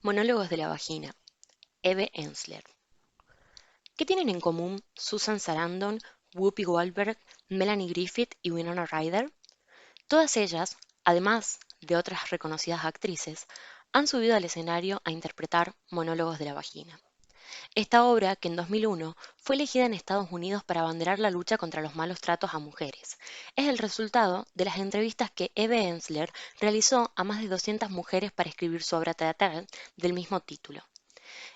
Monólogos de la vagina, Eve Ensler. ¿Qué tienen en común Susan Sarandon, Whoopi Goldberg, Melanie Griffith y Winona Ryder? Todas ellas, además de otras reconocidas actrices, han subido al escenario a interpretar Monólogos de la vagina. Esta obra, que en 2001 fue elegida en Estados Unidos para abanderar la lucha contra los malos tratos a mujeres, es el resultado de las entrevistas que Eve Ensler realizó a más de 200 mujeres para escribir su obra teatral del mismo título.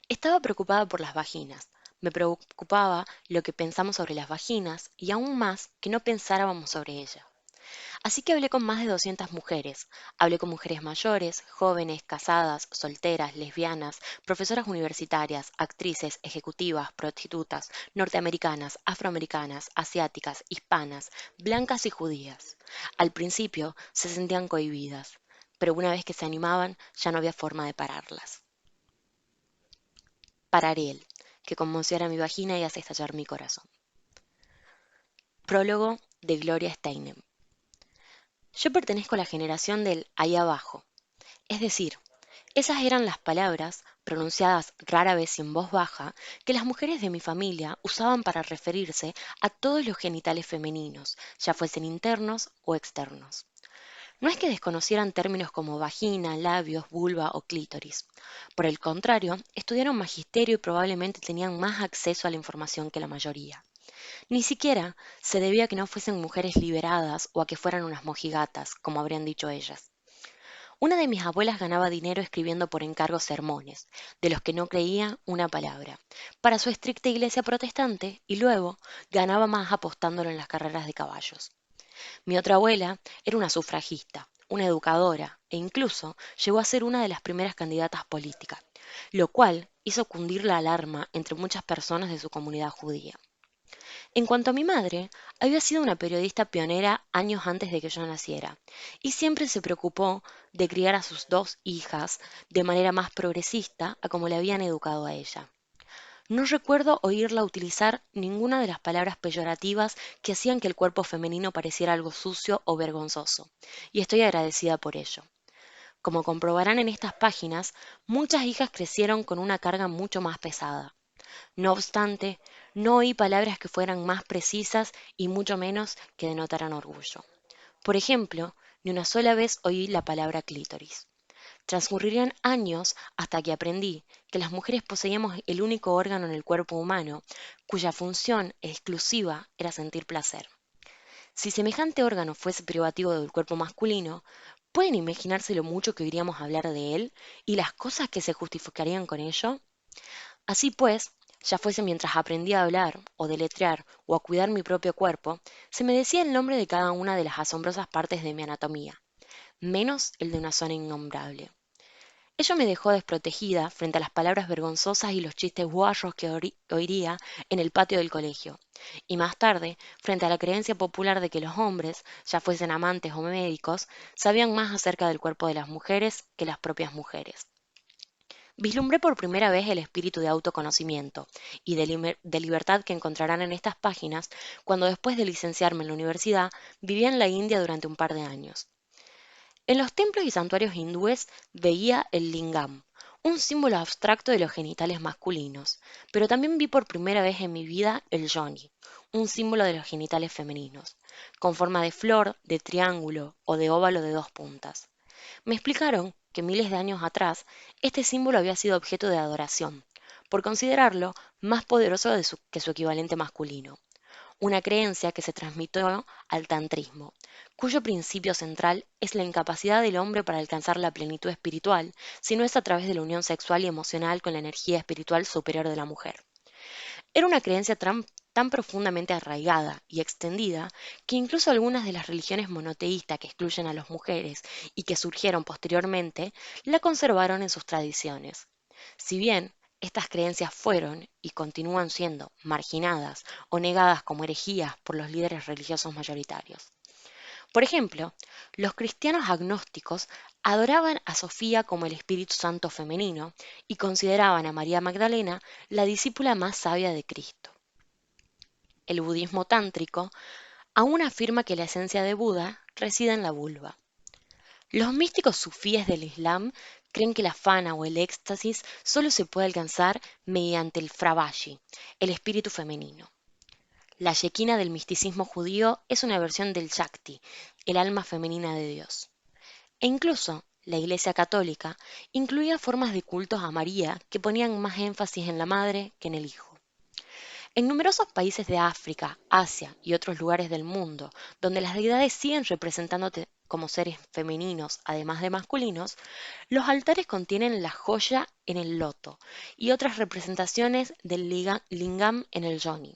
Estaba preocupada por las vaginas. Me preocupaba lo que pensamos sobre las vaginas y aún más que no pensáramos sobre ellas. Así que hablé con más de 200 mujeres. Hablé con mujeres mayores, jóvenes, casadas, solteras, lesbianas, profesoras universitarias, actrices, ejecutivas, prostitutas, norteamericanas, afroamericanas, asiáticas, hispanas, blancas y judías. Al principio se sentían cohibidas, pero una vez que se animaban ya no había forma de pararlas. Para Ariel, que conmociona mi vagina y hace estallar mi corazón. Prólogo de Gloria Steinem. Yo pertenezco a la generación del ahí abajo, es decir, esas eran las palabras, pronunciadas rara vez y en voz baja, que las mujeres de mi familia usaban para referirse a todos los genitales femeninos, ya fuesen internos o externos. No es que desconocieran términos como vagina, labios, vulva o clítoris. Por el contrario, estudiaron magisterio y probablemente tenían más acceso a la información que la mayoría. Ni siquiera se debía a que no fuesen mujeres liberadas o a que fueran unas mojigatas, como habrían dicho ellas. Una de mis abuelas ganaba dinero escribiendo por encargo sermones, de los que no creía una palabra, para su estricta iglesia protestante y luego ganaba más apostándolo en las carreras de caballos. Mi otra abuela era una sufragista, una educadora e incluso llegó a ser una de las primeras candidatas políticas, lo cual hizo cundir la alarma entre muchas personas de su comunidad judía. En cuanto a mi madre, había sido una periodista pionera años antes de que yo naciera, y siempre se preocupó de criar a sus dos hijas de manera más progresista a como le habían educado a ella. No recuerdo oírla utilizar ninguna de las palabras peyorativas que hacían que el cuerpo femenino pareciera algo sucio o vergonzoso, y estoy agradecida por ello. Como comprobarán en estas páginas, muchas hijas crecieron con una carga mucho más pesada. No obstante, no oí palabras que fueran más precisas y mucho menos que denotaran orgullo. Por ejemplo, ni una sola vez oí la palabra clítoris. Transcurrirían años hasta que aprendí que las mujeres poseíamos el único órgano en el cuerpo humano cuya función exclusiva era sentir placer. Si semejante órgano fuese privativo del cuerpo masculino, ¿pueden imaginarse lo mucho que oiríamos hablar de él y las cosas que se justificarían con ello? Así pues, ya fuese mientras aprendía a hablar, o deletrear, o a cuidar mi propio cuerpo, se me decía el nombre de cada una de las asombrosas partes de mi anatomía, menos el de una zona innombrable. Ello me dejó desprotegida frente a las palabras vergonzosas y los chistes guarros que oiría en el patio del colegio, y más tarde, frente a la creencia popular de que los hombres, ya fuesen amantes o médicos, sabían más acerca del cuerpo de las mujeres que las propias mujeres. Vislumbré por primera vez el espíritu de autoconocimiento y de libertad que encontrarán en estas páginas cuando después de licenciarme en la universidad viví en la India durante un par de años. En los templos y santuarios hindúes veía el lingam, un símbolo abstracto de los genitales masculinos, pero también vi por primera vez en mi vida el yoni, un símbolo de los genitales femeninos, con forma de flor, de triángulo o de óvalo de dos puntas. Me explicaron que miles de años atrás este símbolo había sido objeto de adoración, por considerarlo más poderoso que su equivalente masculino, una creencia que se transmitió al tantrismo, cuyo principio central es la incapacidad del hombre para alcanzar la plenitud espiritual, si no es a través de la unión sexual y emocional con la energía espiritual superior de la mujer. Era una creencia tan profundamente arraigada y extendida que incluso algunas de las religiones monoteístas que excluyen a las mujeres y que surgieron posteriormente la conservaron en sus tradiciones. Si bien estas creencias fueron y continúan siendo marginadas o negadas como herejías por los líderes religiosos mayoritarios. Por ejemplo, los cristianos agnósticos adoraban a Sofía como el Espíritu Santo femenino y consideraban a María Magdalena la discípula más sabia de Cristo. El budismo tántrico aún afirma que la esencia de Buda reside en la vulva. Los místicos sufíes del Islam Creen que la fana o el éxtasis solo se puede alcanzar mediante el fravashi, el espíritu femenino. La Shekinah del misticismo judío es una versión del Shakti, el alma femenina de Dios. E incluso la Iglesia Católica incluía formas de cultos a María que ponían más énfasis en la madre que en el hijo. En numerosos países de África, Asia y otros lugares del mundo, donde las deidades siguen representándote como seres femeninos, además de masculinos, los altares contienen la joya en el loto y otras representaciones del lingam en el yoni.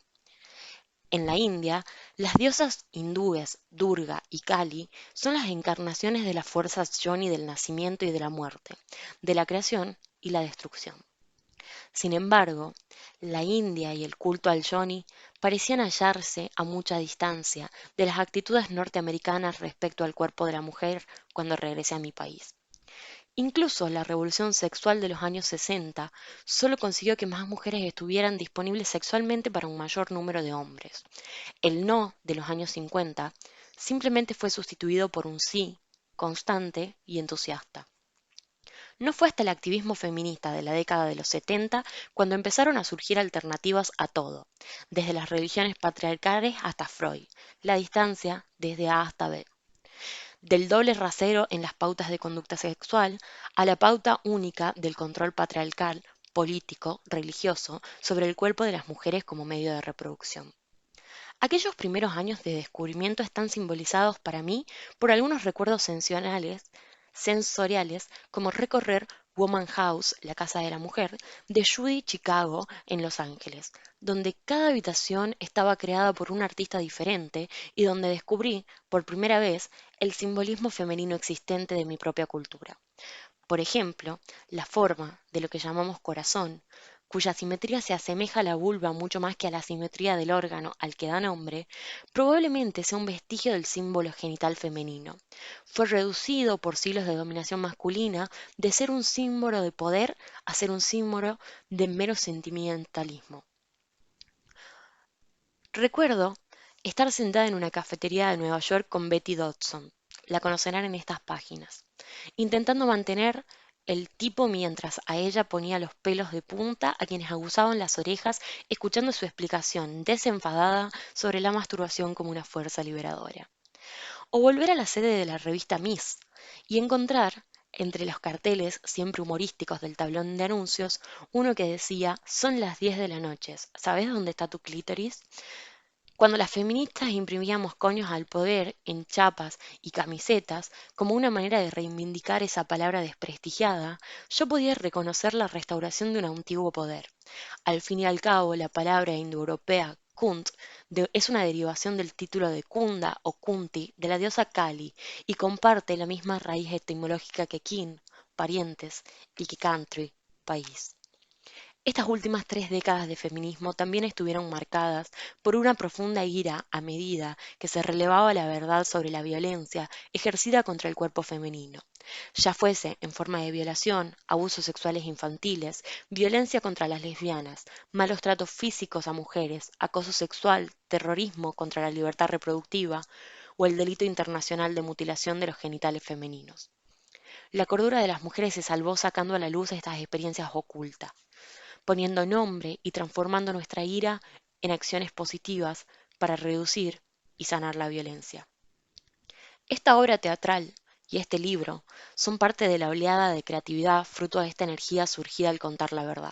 En la India, las diosas hindúes Durga y Kali son las encarnaciones de las fuerzas yoni del nacimiento y de la muerte, de la creación y la destrucción. Sin embargo, la India y el culto al yoni parecían hallarse a mucha distancia de las actitudes norteamericanas respecto al cuerpo de la mujer cuando regresé a mi país. Incluso la revolución sexual de los años 60 solo consiguió que más mujeres estuvieran disponibles sexualmente para un mayor número de hombres. El no de los años 50 simplemente fue sustituido por un sí constante y entusiasta. No fue hasta el activismo feminista de la década de los 70 cuando empezaron a surgir alternativas a todo, desde las religiones patriarcales hasta Freud, la distancia desde A hasta B, del doble rasero en las pautas de conducta sexual a la pauta única del control patriarcal, político, religioso sobre el cuerpo de las mujeres como medio de reproducción. Aquellos primeros años de descubrimiento están simbolizados para mí por algunos recuerdos sensoriales como recorrer Woman House, la casa de la mujer, de Judy Chicago en Los Ángeles, donde cada habitación estaba creada por un artista diferente y donde descubrí, por primera vez, el simbolismo femenino existente de mi propia cultura. Por ejemplo, la forma de lo que llamamos corazón, cuya simetría se asemeja a la vulva mucho más que a la simetría del órgano al que da nombre, probablemente sea un vestigio del símbolo genital femenino. Fue reducido por siglos de dominación masculina de ser un símbolo de poder a ser un símbolo de mero sentimentalismo. Recuerdo estar sentada en una cafetería de Nueva York con Betty Dodson, la conocerán en estas páginas, intentando mantener el tipo mientras a ella ponía los pelos de punta a quienes aguzaban las orejas, escuchando su explicación desenfadada sobre la masturbación como una fuerza liberadora. O volver a la sede de la revista Miss y encontrar, entre los carteles siempre humorísticos del tablón de anuncios, uno que decía: son las 10 de la noche, ¿sabes dónde está tu clítoris? Cuando las feministas imprimíamos coños al poder en chapas y camisetas como una manera de reivindicar esa palabra desprestigiada, yo podía reconocer la restauración de un antiguo poder. Al fin y al cabo, la palabra indoeuropea Kunt es una derivación del título de Kunda o Kunti de la diosa Kali y comparte la misma raíz etimológica que kin, parientes, y que country, país. Estas últimas 3 décadas de feminismo también estuvieron marcadas por una profunda ira a medida que se relevaba la verdad sobre la violencia ejercida contra el cuerpo femenino, ya fuese en forma de violación, abusos sexuales infantiles, violencia contra las lesbianas, malos tratos físicos a mujeres, acoso sexual, terrorismo contra la libertad reproductiva o el delito internacional de mutilación de los genitales femeninos. La cordura de las mujeres se salvó sacando a la luz estas experiencias ocultas, poniendo nombre y transformando nuestra ira en acciones positivas para reducir y sanar la violencia. Esta obra teatral y este libro son parte de la oleada de creatividad fruto de esta energía surgida al contar la verdad.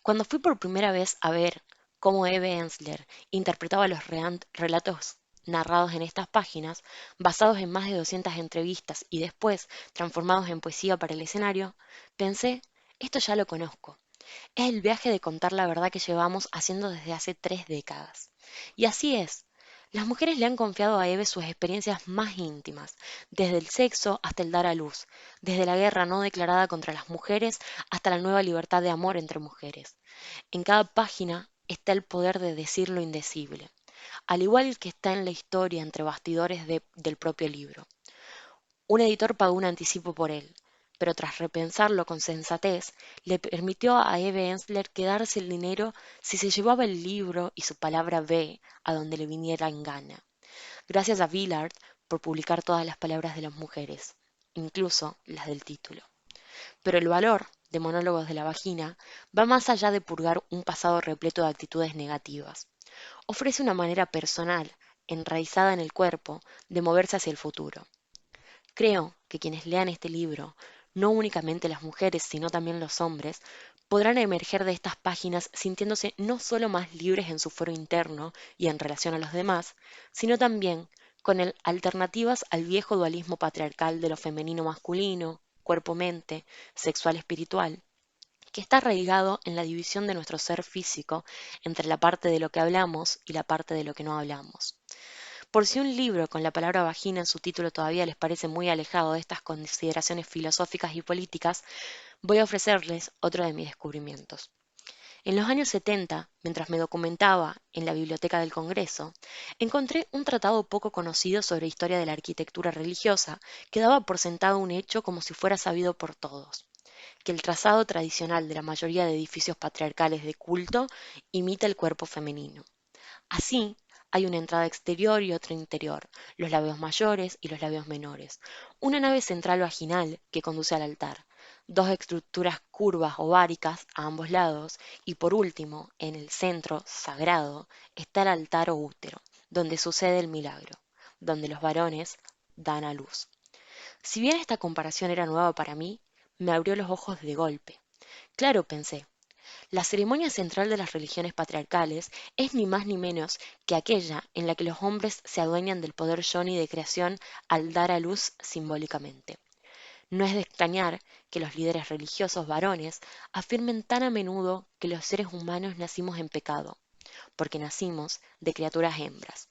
Cuando fui por primera vez a ver cómo Eve Ensler interpretaba los relatos narrados en estas páginas, basados en más de 200 entrevistas y después transformados en poesía para el escenario, pensé: esto ya lo conozco. Es el viaje de contar la verdad que llevamos haciendo desde hace 3 décadas. Y así es. Las mujeres le han confiado a Eve sus experiencias más íntimas, desde el sexo hasta el dar a luz, desde la guerra no declarada contra las mujeres hasta la nueva libertad de amor entre mujeres. En cada página está el poder de decir lo indecible, al igual que está en la historia entre bastidores del propio libro. Un editor pagó un anticipo por él, pero tras repensarlo con sensatez, le permitió a Eve Ensler quedarse el dinero si se llevaba el libro y su palabra B a donde le viniera en gana. Gracias a Villard por publicar todas las palabras de las mujeres, incluso las del título. Pero el valor de Monólogos de la Vagina va más allá de purgar un pasado repleto de actitudes negativas. Ofrece una manera personal, enraizada en el cuerpo, de moverse hacia el futuro. Creo que quienes lean este libro, no únicamente las mujeres, sino también los hombres, podrán emerger de estas páginas sintiéndose no solo más libres en su foro interno y en relación a los demás, sino también con alternativas al viejo dualismo patriarcal de lo femenino masculino, cuerpo-mente, sexual-espiritual, que está arraigado en la división de nuestro ser físico entre la parte de lo que hablamos y la parte de lo que no hablamos. Por si un libro con la palabra vagina en su título todavía les parece muy alejado de estas consideraciones filosóficas y políticas, voy a ofrecerles otro de mis descubrimientos. En los años 70, mientras me documentaba en la Biblioteca del Congreso, encontré un tratado poco conocido sobre historia de la arquitectura religiosa que daba por sentado un hecho como si fuera sabido por todos, que el trazado tradicional de la mayoría de edificios patriarcales de culto imita el cuerpo femenino. Así, hay una entrada exterior y otra interior, los labios mayores y los labios menores, una nave central vaginal que conduce al altar, dos estructuras curvas ováricas a ambos lados y por último, en el centro, sagrado, está el altar o útero, donde sucede el milagro, donde los varones dan a luz. Si bien esta comparación era nueva para mí, me abrió los ojos de golpe. Claro, pensé, la ceremonia central de las religiones patriarcales es ni más ni menos que aquella en la que los hombres se adueñan del poder yoni de creación al dar a luz simbólicamente. No es de extrañar que los líderes religiosos varones afirmen tan a menudo que los seres humanos nacimos en pecado, porque nacimos de criaturas hembras.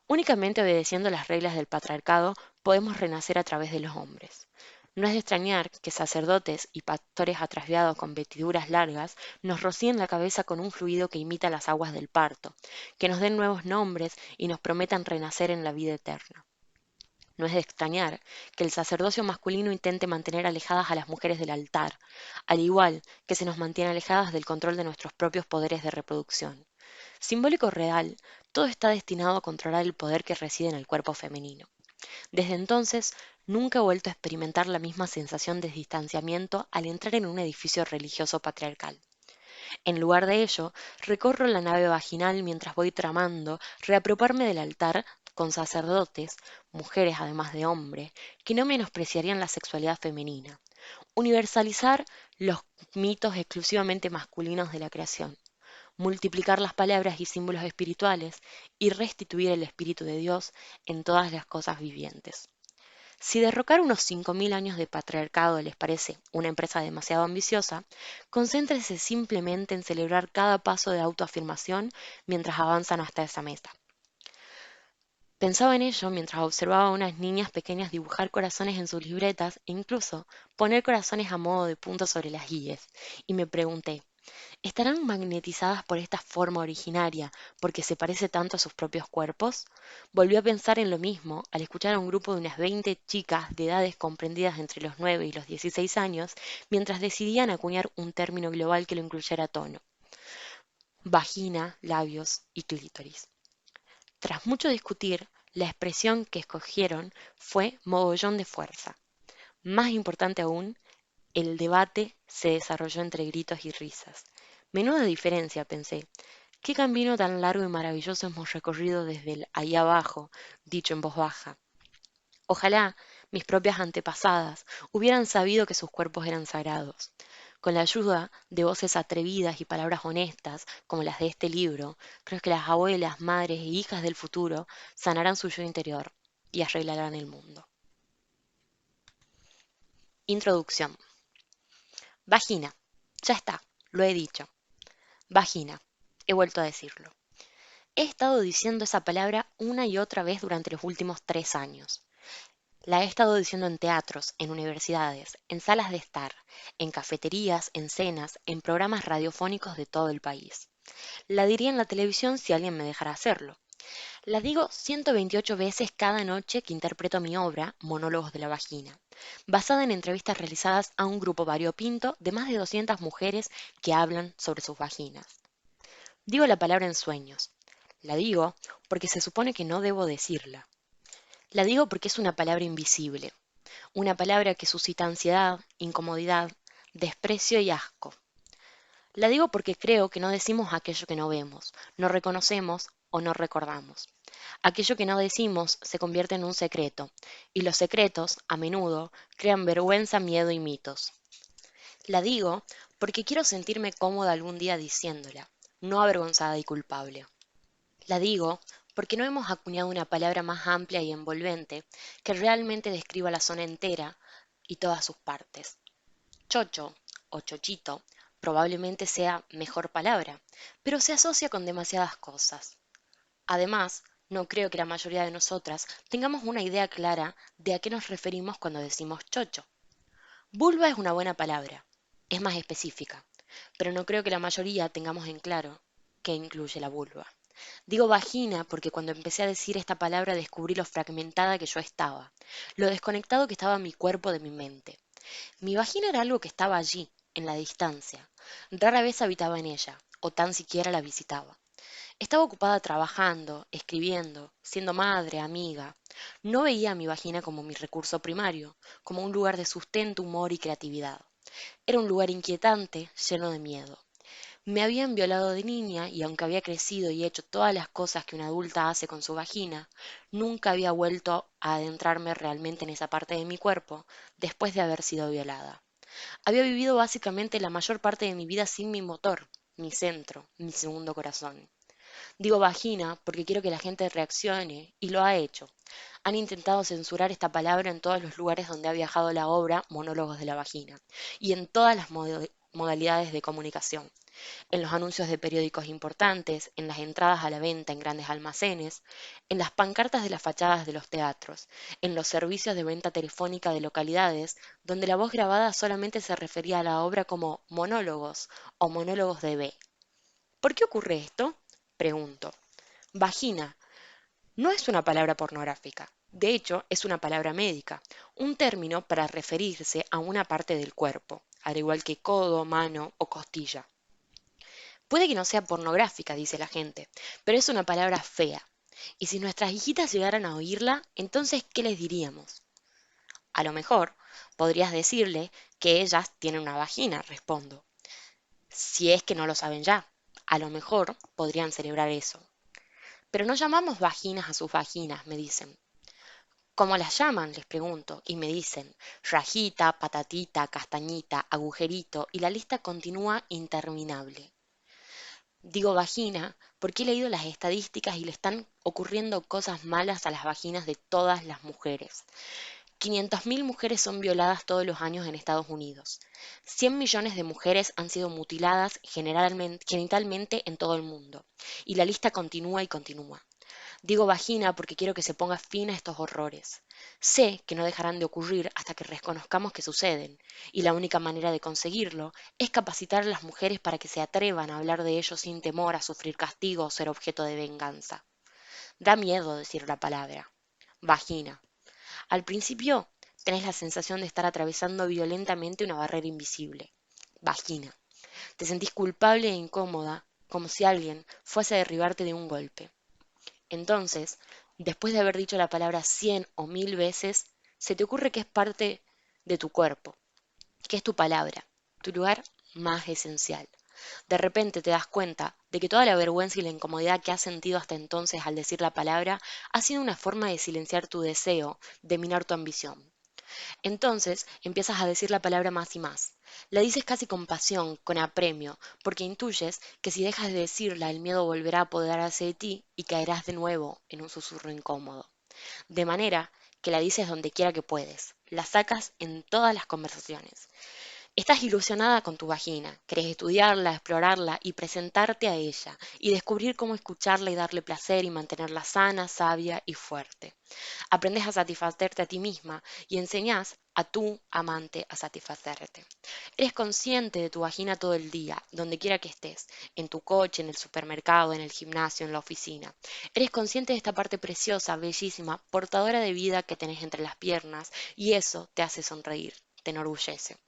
Únicamente obedeciendo las reglas del patriarcado podemos renacer a través de los hombres. No es de extrañar que sacerdotes y pastores atrasviados con vestiduras largas nos rocíen la cabeza con un fluido que imita las aguas del parto, que nos den nuevos nombres y nos prometan renacer en la vida eterna. No es de extrañar que el sacerdocio masculino intente mantener alejadas a las mujeres del altar, al igual que se nos mantiene alejadas del control de nuestros propios poderes de reproducción. Simbólico real, todo está destinado a controlar el poder que reside en el cuerpo femenino. Desde entonces, nunca he vuelto a experimentar la misma sensación de distanciamiento al entrar en un edificio religioso patriarcal. En lugar de ello, recorro la nave vaginal mientras voy tramando reapropiarme del altar con sacerdotes, mujeres además de hombres, que no menospreciarían la sexualidad femenina. Universalizar los mitos exclusivamente masculinos de la creación, multiplicar las palabras y símbolos espirituales y restituir el Espíritu de Dios en todas las cosas vivientes. Si derrocar unos 5.000 años de patriarcado les parece una empresa demasiado ambiciosa, concéntrese simplemente en celebrar cada paso de autoafirmación mientras avanzan hasta esa meta. Pensaba en ello mientras observaba a unas niñas pequeñas dibujar corazones en sus libretas e incluso poner corazones a modo de puntos sobre las guías, y me pregunté, ¿estarán magnetizadas por esta forma originaria porque se parece tanto a sus propios cuerpos? Volví a pensar en lo mismo al escuchar a un grupo de unas 20 chicas de edades comprendidas entre los 9 y los 16 años mientras decidían acuñar un término global que lo incluyera a tono. Vagina, labios y clítoris. Tras mucho discutir, la expresión que escogieron fue mogollón de fuerza. Más importante aún, el debate se desarrolló entre gritos y risas. Menuda diferencia, pensé. ¿Qué camino tan largo y maravilloso hemos recorrido desde el ahí abajo, dicho en voz baja? Ojalá mis propias antepasadas hubieran sabido que sus cuerpos eran sagrados. Con la ayuda de voces atrevidas y palabras honestas, como las de este libro, creo que las abuelas, madres e hijas del futuro sanarán su yo interior y arreglarán el mundo. Introducción. Vagina. Ya está, lo he dicho. Vagina. He vuelto a decirlo. He estado diciendo esa palabra una y otra vez durante los últimos 3 años. La he estado diciendo en teatros, en universidades, en salas de estar, en cafeterías, en cenas, en programas radiofónicos de todo el país. La diría en la televisión si alguien me dejara hacerlo. La digo 128 veces cada noche que interpreto mi obra, Monólogos de la Vagina, basada en entrevistas realizadas a un grupo variopinto de más de 200 mujeres que hablan sobre sus vaginas. Digo la palabra en sueños. La digo porque se supone que no debo decirla. La digo porque es una palabra invisible. una palabra que suscita ansiedad, incomodidad, desprecio y asco. La digo porque creo que no decimos aquello que no vemos, no reconocemos o no recordamos. Aquello que no decimos se convierte en un secreto, y los secretos, a menudo, crean vergüenza, miedo y mitos. La digo porque quiero sentirme cómoda algún día diciéndola, no avergonzada y culpable. La digo porque no hemos acuñado una palabra más amplia y envolvente que realmente describa la zona entera y todas sus partes. Chocho o chochito probablemente sea mejor palabra, pero se asocia con demasiadas cosas. Además, no creo que la mayoría de nosotras tengamos una idea clara de a qué nos referimos cuando decimos chocho. Vulva es una buena palabra, es más específica, pero no creo que la mayoría tengamos en claro qué incluye la vulva. Digo vagina porque cuando empecé a decir esta palabra descubrí lo fragmentada que yo estaba, lo desconectado que estaba mi cuerpo de mi mente. Mi vagina era algo que estaba allí, en la distancia. Rara vez habitaba en ella, o tan siquiera la visitaba. Estaba ocupada trabajando, escribiendo, siendo madre, amiga. No veía a mi vagina como mi recurso primario, como un lugar de sustento, humor y creatividad. Era un lugar inquietante, lleno de miedo. Me habían violado de niña y aunque había crecido y hecho todas las cosas que una adulta hace con su vagina, nunca había vuelto a adentrarme realmente en esa parte de mi cuerpo después de haber sido violada. Había vivido básicamente la mayor parte de mi vida sin mi motor, mi centro, mi segundo corazón. Digo vagina porque quiero que la gente reaccione, y lo ha hecho. Han intentado censurar esta palabra en todos los lugares donde ha viajado la obra Monólogos de la Vagina, y en todas las modalidades de comunicación, en los anuncios de periódicos importantes, en las entradas a la venta en grandes almacenes, en las pancartas de las fachadas de los teatros, en los servicios de venta telefónica de localidades donde la voz grabada solamente se refería a la obra como monólogos o monólogos de B. ¿Por qué ocurre esto? Pregunto. Vagina no es una palabra pornográfica. De hecho, es una palabra médica, un término para referirse a una parte del cuerpo, al igual que codo, mano o costilla. Puede que no sea pornográfica, dice la gente, pero es una palabra fea. Y si nuestras hijitas llegaran a oírla, entonces, ¿qué les diríamos? A lo mejor podrías decirle que ellas tienen una vagina, respondo. Si es que no lo saben ya, a lo mejor podrían celebrar eso. Pero no llamamos vaginas a sus vaginas, me dicen. ¿Cómo las llaman? Les pregunto, y me dicen rajita, patatita, castañita, agujerito, y la lista continúa interminable. Digo vagina porque he leído las estadísticas y le están ocurriendo cosas malas a las vaginas de todas las mujeres. 500.000 mujeres son violadas todos los años en Estados Unidos. 100 millones de mujeres han sido mutiladas genitalmente en todo el mundo. Y la lista continúa y continúa. Digo vagina porque quiero que se ponga fin a estos horrores. Sé que no dejarán de ocurrir hasta que reconozcamos que suceden, y la única manera de conseguirlo es capacitar a las mujeres para que se atrevan a hablar de ello sin temor a sufrir castigo o ser objeto de venganza. Da miedo decir la palabra. Vagina. Al principio tenés la sensación de estar atravesando violentamente una barrera invisible. Vagina. Te sentís culpable e incómoda, como si alguien fuese a derribarte de un golpe. Entonces, después de haber dicho la palabra 100 o 1000 veces, se te ocurre que es parte de tu cuerpo, que es tu palabra, tu lugar más esencial. De repente te das cuenta de que toda la vergüenza y la incomodidad que has sentido hasta entonces al decir la palabra ha sido una forma de silenciar tu deseo, de minar tu ambición. Entonces empiezas a decir la palabra más y más. La dices casi con pasión, con apremio, porque intuyes que si dejas de decirla el miedo volverá a apoderarse de ti y caerás de nuevo en un susurro incómodo. De manera que la dices donde quiera que puedes, la sacas en todas las conversaciones. Estás ilusionada con tu vagina, querés estudiarla, explorarla y presentarte a ella, y descubrir cómo escucharla y darle placer y mantenerla sana, sabia y fuerte. Aprendes a satisfacerte a ti misma y enseñás a tu amante a satisfacerte. Eres consciente de tu vagina todo el día, donde quiera que estés, en tu coche, en el supermercado, en el gimnasio, en la oficina. Eres consciente de esta parte preciosa, bellísima, portadora de vida que tenés entre las piernas y eso te hace sonreír, te enorgullece.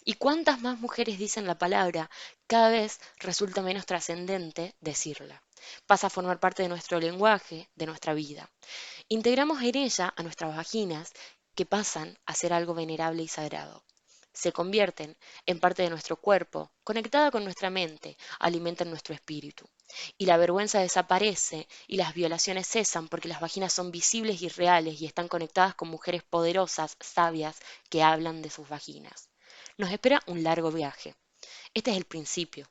¿Y cuántas más mujeres dicen la palabra? Cada vez resulta menos trascendente decirla. Pasa a formar parte de nuestro lenguaje, de nuestra vida. Integramos en ella a nuestras vaginas que pasan a ser algo venerable y sagrado. Se convierten en parte de nuestro cuerpo, conectada con nuestra mente, alimentan nuestro espíritu. Y la vergüenza desaparece y las violaciones cesan porque las vaginas son visibles y reales y están conectadas con mujeres poderosas, sabias, que hablan de sus vaginas. Nos espera un largo viaje. Este es el principio.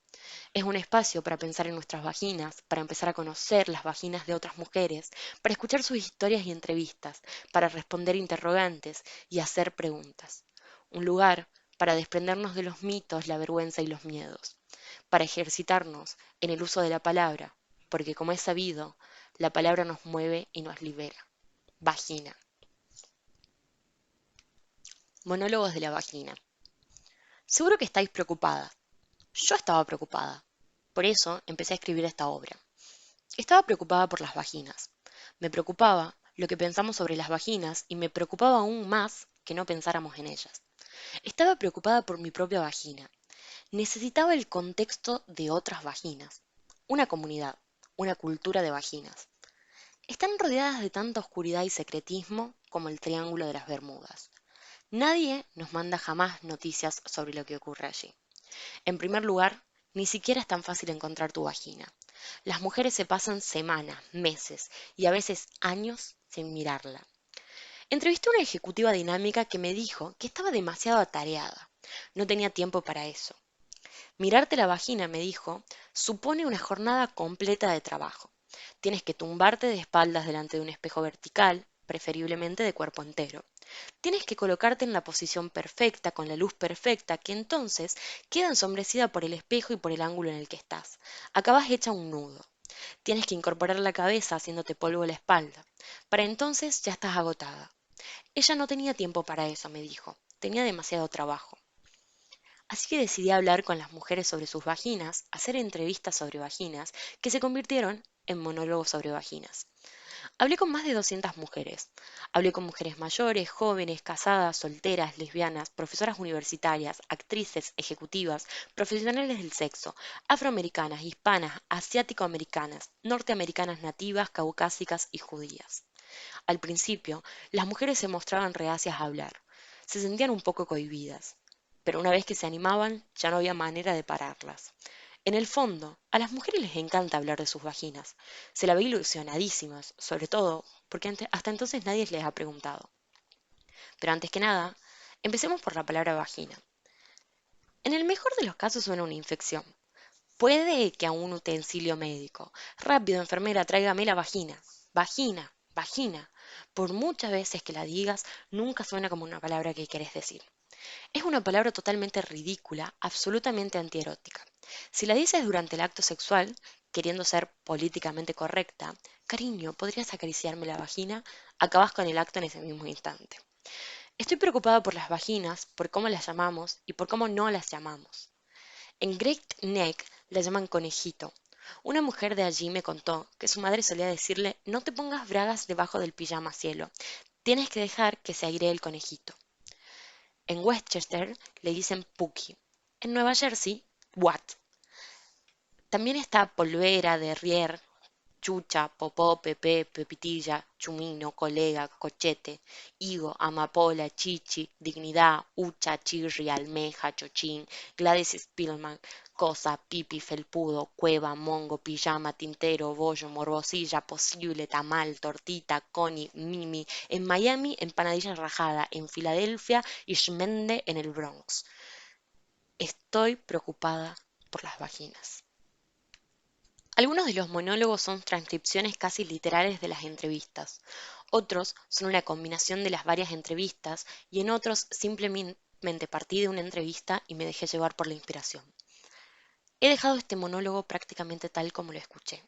Es un espacio para pensar en nuestras vaginas, para empezar a conocer las vaginas de otras mujeres, para escuchar sus historias y entrevistas, para responder interrogantes y hacer preguntas. Un lugar para desprendernos de los mitos, la vergüenza y los miedos, para ejercitarnos en el uso de la palabra, porque como es sabido, la palabra nos mueve y nos libera. Vagina. Monólogos de la vagina. Seguro que estáis preocupada. Yo estaba preocupada. Por eso empecé a escribir esta obra. Estaba preocupada por las vaginas. Me preocupaba lo que pensamos sobre las vaginas y me preocupaba aún más que no pensáramos en ellas. Estaba preocupada por mi propia vagina. Necesitaba el contexto de otras vaginas, una comunidad, una cultura de vaginas. Están rodeadas de tanta oscuridad y secretismo como el Triángulo de las Bermudas. Nadie nos manda jamás noticias sobre lo que ocurre allí. En primer lugar, ni siquiera es tan fácil encontrar tu vagina. Las mujeres se pasan semanas, meses y a veces años sin mirarla. Entrevisté a una ejecutiva dinámica que me dijo que estaba demasiado atareada. No tenía tiempo para eso. Mirarte la vagina, me dijo, supone una jornada completa de trabajo. Tienes que tumbarte de espaldas delante de un espejo vertical, preferiblemente de cuerpo entero. Tienes que colocarte en la posición perfecta, con la luz perfecta, que entonces queda ensombrecida por el espejo y por el ángulo en el que estás. Acabas hecha un nudo. Tienes que incorporar la cabeza haciéndote polvo la espalda. Para entonces ya estás agotada. Ella no tenía tiempo para eso, me dijo. Tenía demasiado trabajo. Así que decidí hablar con las mujeres sobre sus vaginas, hacer entrevistas sobre vaginas, que se convirtieron en monólogos sobre vaginas. Hablé con más de 200 mujeres. Hablé con mujeres mayores, jóvenes, casadas, solteras, lesbianas, profesoras universitarias, actrices, ejecutivas, profesionales del sexo, afroamericanas, hispanas, asiático-americanas, norteamericanas nativas, caucásicas y judías. Al principio, las mujeres se mostraban reacias a hablar. Se sentían un poco cohibidas. Pero una vez que se animaban, ya no había manera de pararlas. En el fondo, a las mujeres les encanta hablar de sus vaginas. Se la ve ilusionadísimas, sobre todo porque hasta entonces nadie les ha preguntado. Pero antes que nada, empecemos por la palabra vagina. En el mejor de los casos suena una infección. Puede que a un utensilio médico. Rápido, enfermera, tráigame la vagina. Vagina, vagina. Por muchas veces que la digas, nunca suena como una palabra que querés decir. Es una palabra totalmente ridícula, absolutamente antierótica. Si la dices durante el acto sexual, queriendo ser políticamente correcta, cariño, ¿podrías acariciarme la vagina? Acabas con el acto en ese mismo instante. Estoy preocupada por las vaginas, por cómo las llamamos y por cómo no las llamamos. En Great Neck la llaman conejito. Una mujer de allí me contó que su madre solía decirle: no te pongas bragas debajo del pijama, cielo. Tienes que dejar que se airee el conejito. En Westchester le dicen Pookie. En Nueva Jersey, What. También está polvera, derrier, chucha, popó, pepé, pepitilla, chumino, colega, cochete, higo, amapola, chichi, dignidad, ucha, chirri, almeja, chochín, Gladys Spillman, cosa, pipi, felpudo, cueva, mongo, pijama, tintero, bollo, morbosilla, posible, tamal, tortita, coni, mimi, en Miami, empanadilla rajada, en Filadelfia y shmende en el Bronx. Estoy preocupada por las vaginas. Algunos de los monólogos son transcripciones casi literales de las entrevistas, otros son una combinación de las varias entrevistas y en otros simplemente partí de una entrevista y me dejé llevar por la inspiración. He dejado este monólogo prácticamente tal como lo escuché.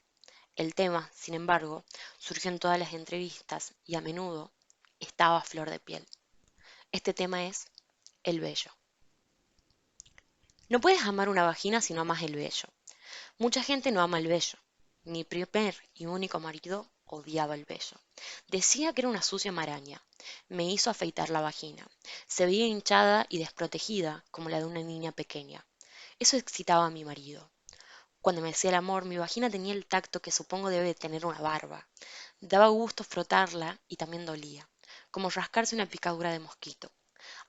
El tema, sin embargo, surgió en todas las entrevistas y a menudo estaba a flor de piel. Este tema es el vello. No puedes amar una vagina si no amas el vello. Mucha gente no ama el vello. Mi primer y único marido odiaba el vello. Decía que era una sucia maraña. Me hizo afeitar la vagina. Se veía hinchada y desprotegida como la de una niña pequeña. Eso excitaba a mi marido. Cuando me hacía el amor, mi vagina tenía el tacto que supongo debe tener una barba. Daba gusto frotarla y también dolía. como rascarse una picadura de mosquito.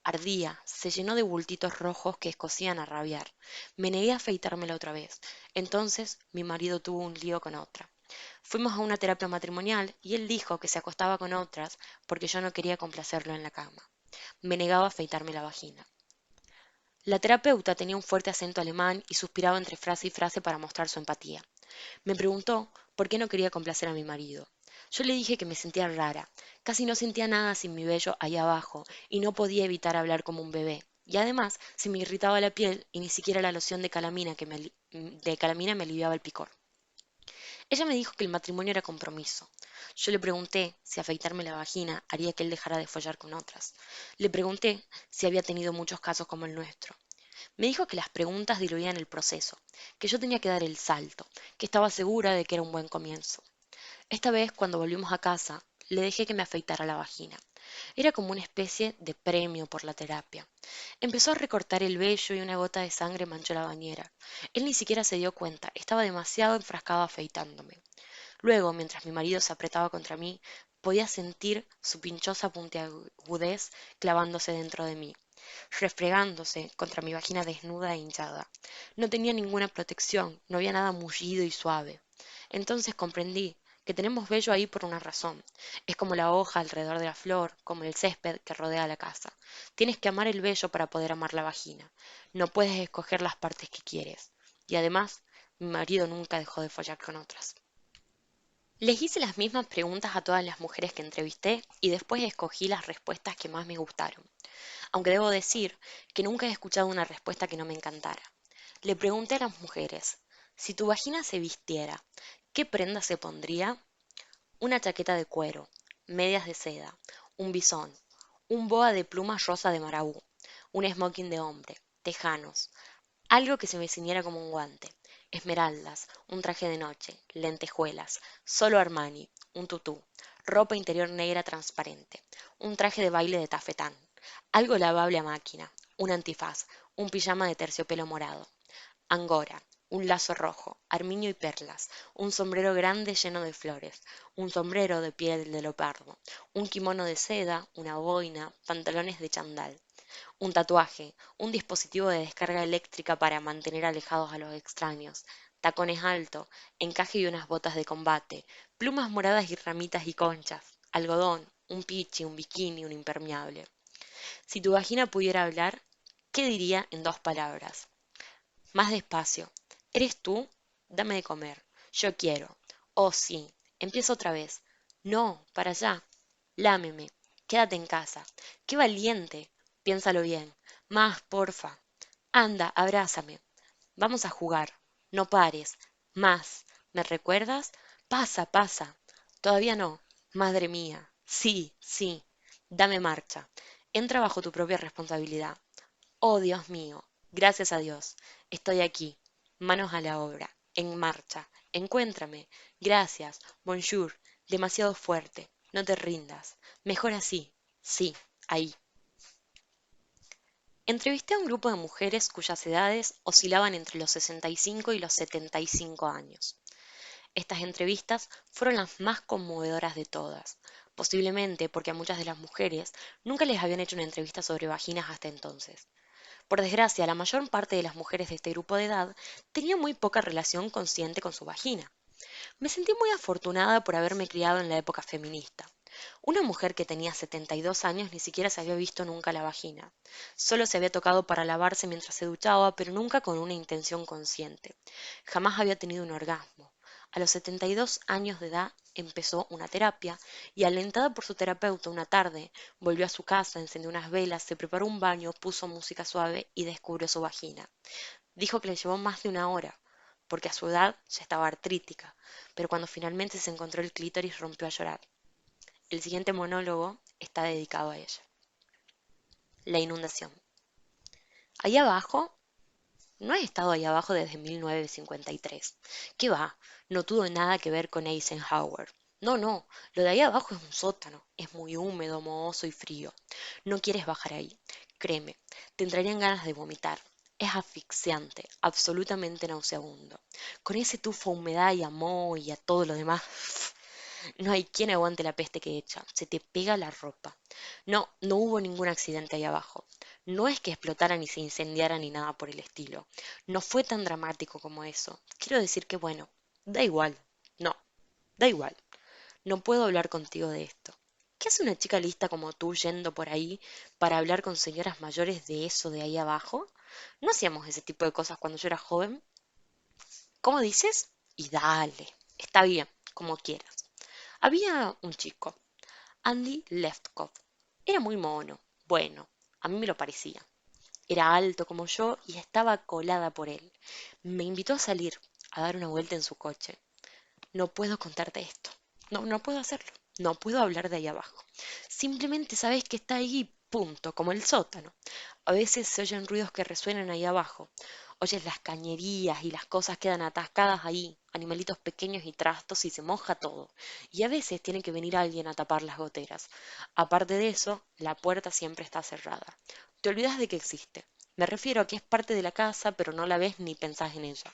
Ardía, se llenó de bultitos rojos que escocían a rabiar. Me negué a afeitármela otra vez. Entonces mi marido tuvo un lío con otra. Fuimos a una terapia matrimonial y él dijo que se acostaba con otras porque yo no quería complacerlo en la cama. Me negaba a afeitarme la vagina. La terapeuta tenía un fuerte acento alemán y suspiraba entre frase y frase para mostrar su empatía. Me preguntó por qué no quería complacer a mi marido. Yo le dije que me sentía rara, casi no sentía nada sin mi vello ahí abajo y no podía evitar hablar como un bebé. Y además se me irritaba la piel y ni siquiera la loción de calamina, de calamina me aliviaba el picor. Ella me dijo que el matrimonio era compromiso. Yo le pregunté si afeitarme la vagina haría que él dejara de follar con otras. Le pregunté si había tenido muchos casos como el nuestro. Me dijo que las preguntas diluían el proceso, que yo tenía que dar el salto, que estaba segura de que era un buen comienzo. Esta vez, cuando volvimos a casa, le dejé que me afeitara la vagina. Era como una especie de premio por la terapia. Empezó a recortar el vello y una gota de sangre manchó la bañera. Él ni siquiera se dio cuenta, estaba demasiado enfrascado afeitándome. Luego, mientras mi marido se apretaba contra mí, podía sentir su pinchosa puntiagudez clavándose dentro de mí, refregándose contra mi vagina desnuda e hinchada. No tenía ninguna protección, no había nada mullido y suave. Entonces comprendí que tenemos vello ahí por una razón. Es como la hoja alrededor de la flor, como el césped que rodea la casa. Tienes que amar el vello para poder amar la vagina. No puedes escoger las partes que quieres. Y además, mi marido nunca dejó de follar con otras. Les hice las mismas preguntas a todas las mujeres que entrevisté y después escogí las respuestas que más me gustaron, aunque debo decir que nunca he escuchado una respuesta que no me encantara. Le pregunté a las mujeres, si tu vagina se vistiera, ¿qué prenda se pondría? Una chaqueta de cuero, medias de seda, un bisón, un boa de plumas rosa de marabú, un smoking de hombre, tejanos, algo que se me ciñera como un guante, esmeraldas, un traje de noche, lentejuelas, solo Armani, un tutú, ropa interior negra transparente, un traje de baile de tafetán, algo lavable a máquina, un antifaz, un pijama de terciopelo morado, angora, un lazo rojo, armiño y perlas, un sombrero grande lleno de flores, un sombrero de piel de leopardo, un kimono de seda, una boina, pantalones de chandal, un tatuaje, un dispositivo de descarga eléctrica para mantener alejados a los extraños, tacones altos, encaje y unas botas de combate, plumas moradas y ramitas y conchas, algodón, un pichi, un bikini, un impermeable. Si tu vagina pudiera hablar, ¿qué diría en dos palabras? Más despacio. ¿Eres tú? Dame de comer. Yo quiero. Oh, sí. Empieza otra vez. No, para allá. Lámeme. Quédate en casa. ¡Qué valiente! Piénsalo bien. Más, porfa. Anda, abrázame. Vamos a jugar. No pares. Más. ¿Me recuerdas? Pasa, pasa. Todavía no. Madre mía. Sí, sí. Dame marcha. Entra bajo tu propia responsabilidad. Oh, Dios mío. Gracias a Dios. Estoy aquí. Manos a la obra. En marcha. Encuéntrame. Gracias. Bonjour. Demasiado fuerte. No te rindas. Mejor así. Sí, ahí. Entrevisté a un grupo de mujeres cuyas edades oscilaban entre los 65 y los 75 años. Estas entrevistas fueron las más conmovedoras de todas, posiblemente porque a muchas de las mujeres nunca les habían hecho una entrevista sobre vaginas hasta entonces. Por desgracia, la mayor parte de las mujeres de este grupo de edad tenía muy poca relación consciente con su vagina. Me sentí muy afortunada por haberme criado en la época feminista. Una mujer que tenía 72 años ni siquiera se había visto nunca la vagina. Solo se había tocado para lavarse mientras se duchaba, pero nunca con una intención consciente. Jamás había tenido un orgasmo. A los 72 años de edad empezó una terapia y, alentada por su terapeuta una tarde, volvió a su casa, encendió unas velas, se preparó un baño, puso música suave y descubrió su vagina. Dijo que le llevó más de una hora, porque a su edad ya estaba artrítica, pero cuando finalmente se encontró el clítoris rompió a llorar. El siguiente monólogo está dedicado a ella. La inundación. Ahí abajo, no he estado ahí abajo desde 1953. ¿Qué va? No tuvo nada que ver con Eisenhower. No, no, lo de ahí abajo es un sótano. Es muy húmedo, mohoso y frío. No quieres bajar ahí. Créeme, te entrarían ganas de vomitar. Es asfixiante, absolutamente nauseabundo. Con ese tufo a humedad y a moho y a todo lo demás. No hay quien aguante la peste que echa, se te pega la ropa. No, no hubo ningún accidente ahí abajo. No es que explotaran y se incendiaran ni nada por el estilo. No fue tan dramático como eso. Quiero decir que, bueno, da igual. No, da igual. No puedo hablar contigo de esto. ¿Qué hace una chica lista como tú yendo por ahí para hablar con señoras mayores de eso de ahí abajo? No hacíamos ese tipo de cosas cuando yo era joven. ¿Cómo dices? Y dale, está bien, como quieras. Había un chico, Andy Leftkov. Era muy mono. Bueno, a mí me lo parecía. Era alto como yo y estaba colada por él. Me invitó a salir, a dar una vuelta en su coche. No puedo contarte esto. No, no puedo hacerlo. No puedo hablar de ahí abajo. Simplemente sabes que está ahí, punto, como el sótano. A veces se oyen ruidos que resuenan ahí abajo. Oyes las cañerías y las cosas quedan atascadas ahí, animalitos pequeños y trastos y se moja todo. Y a veces tiene que venir alguien a tapar las goteras. Aparte de eso, la puerta siempre está cerrada. Te olvidas de que existe. Me refiero a que es parte de la casa, pero no la ves ni pensás en ella.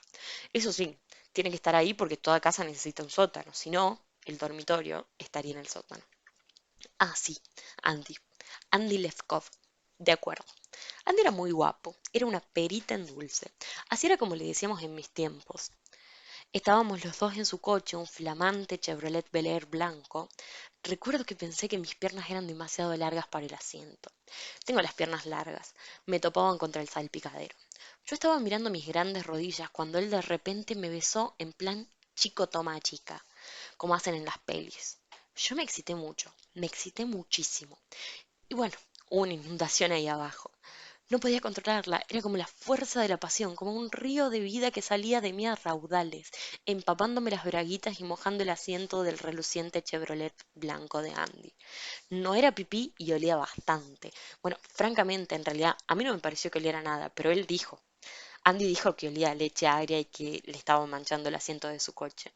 Eso sí, tiene que estar ahí porque toda casa necesita un sótano. Si no, el dormitorio estaría en el sótano. Ah, sí, Andy. Andy Lefkov. De acuerdo. Andy era muy guapo, era una perita en dulce. Así era como le decíamos en mis tiempos. Estábamos los dos en su coche, un flamante Chevrolet Bel Air blanco. Recuerdo que pensé que mis piernas eran demasiado largas para el asiento. Tengo las piernas largas, me topaban contra el salpicadero. Yo estaba mirando mis grandes rodillas cuando él de repente me besó en plan chico toma chica, como hacen en las pelis. Yo me excité mucho, me excité muchísimo. Y bueno, hubo una inundación ahí abajo. No podía controlarla, era como la fuerza de la pasión, como un río de vida que salía de mí a raudales, empapándome las braguitas y mojando el asiento del reluciente Chevrolet blanco de Andy. No era pipí y olía bastante. Bueno, francamente, en realidad, a mí no me pareció que oliera nada, pero él dijo. Andy dijo que olía a leche agria y que le estaba manchando el asiento de su coche.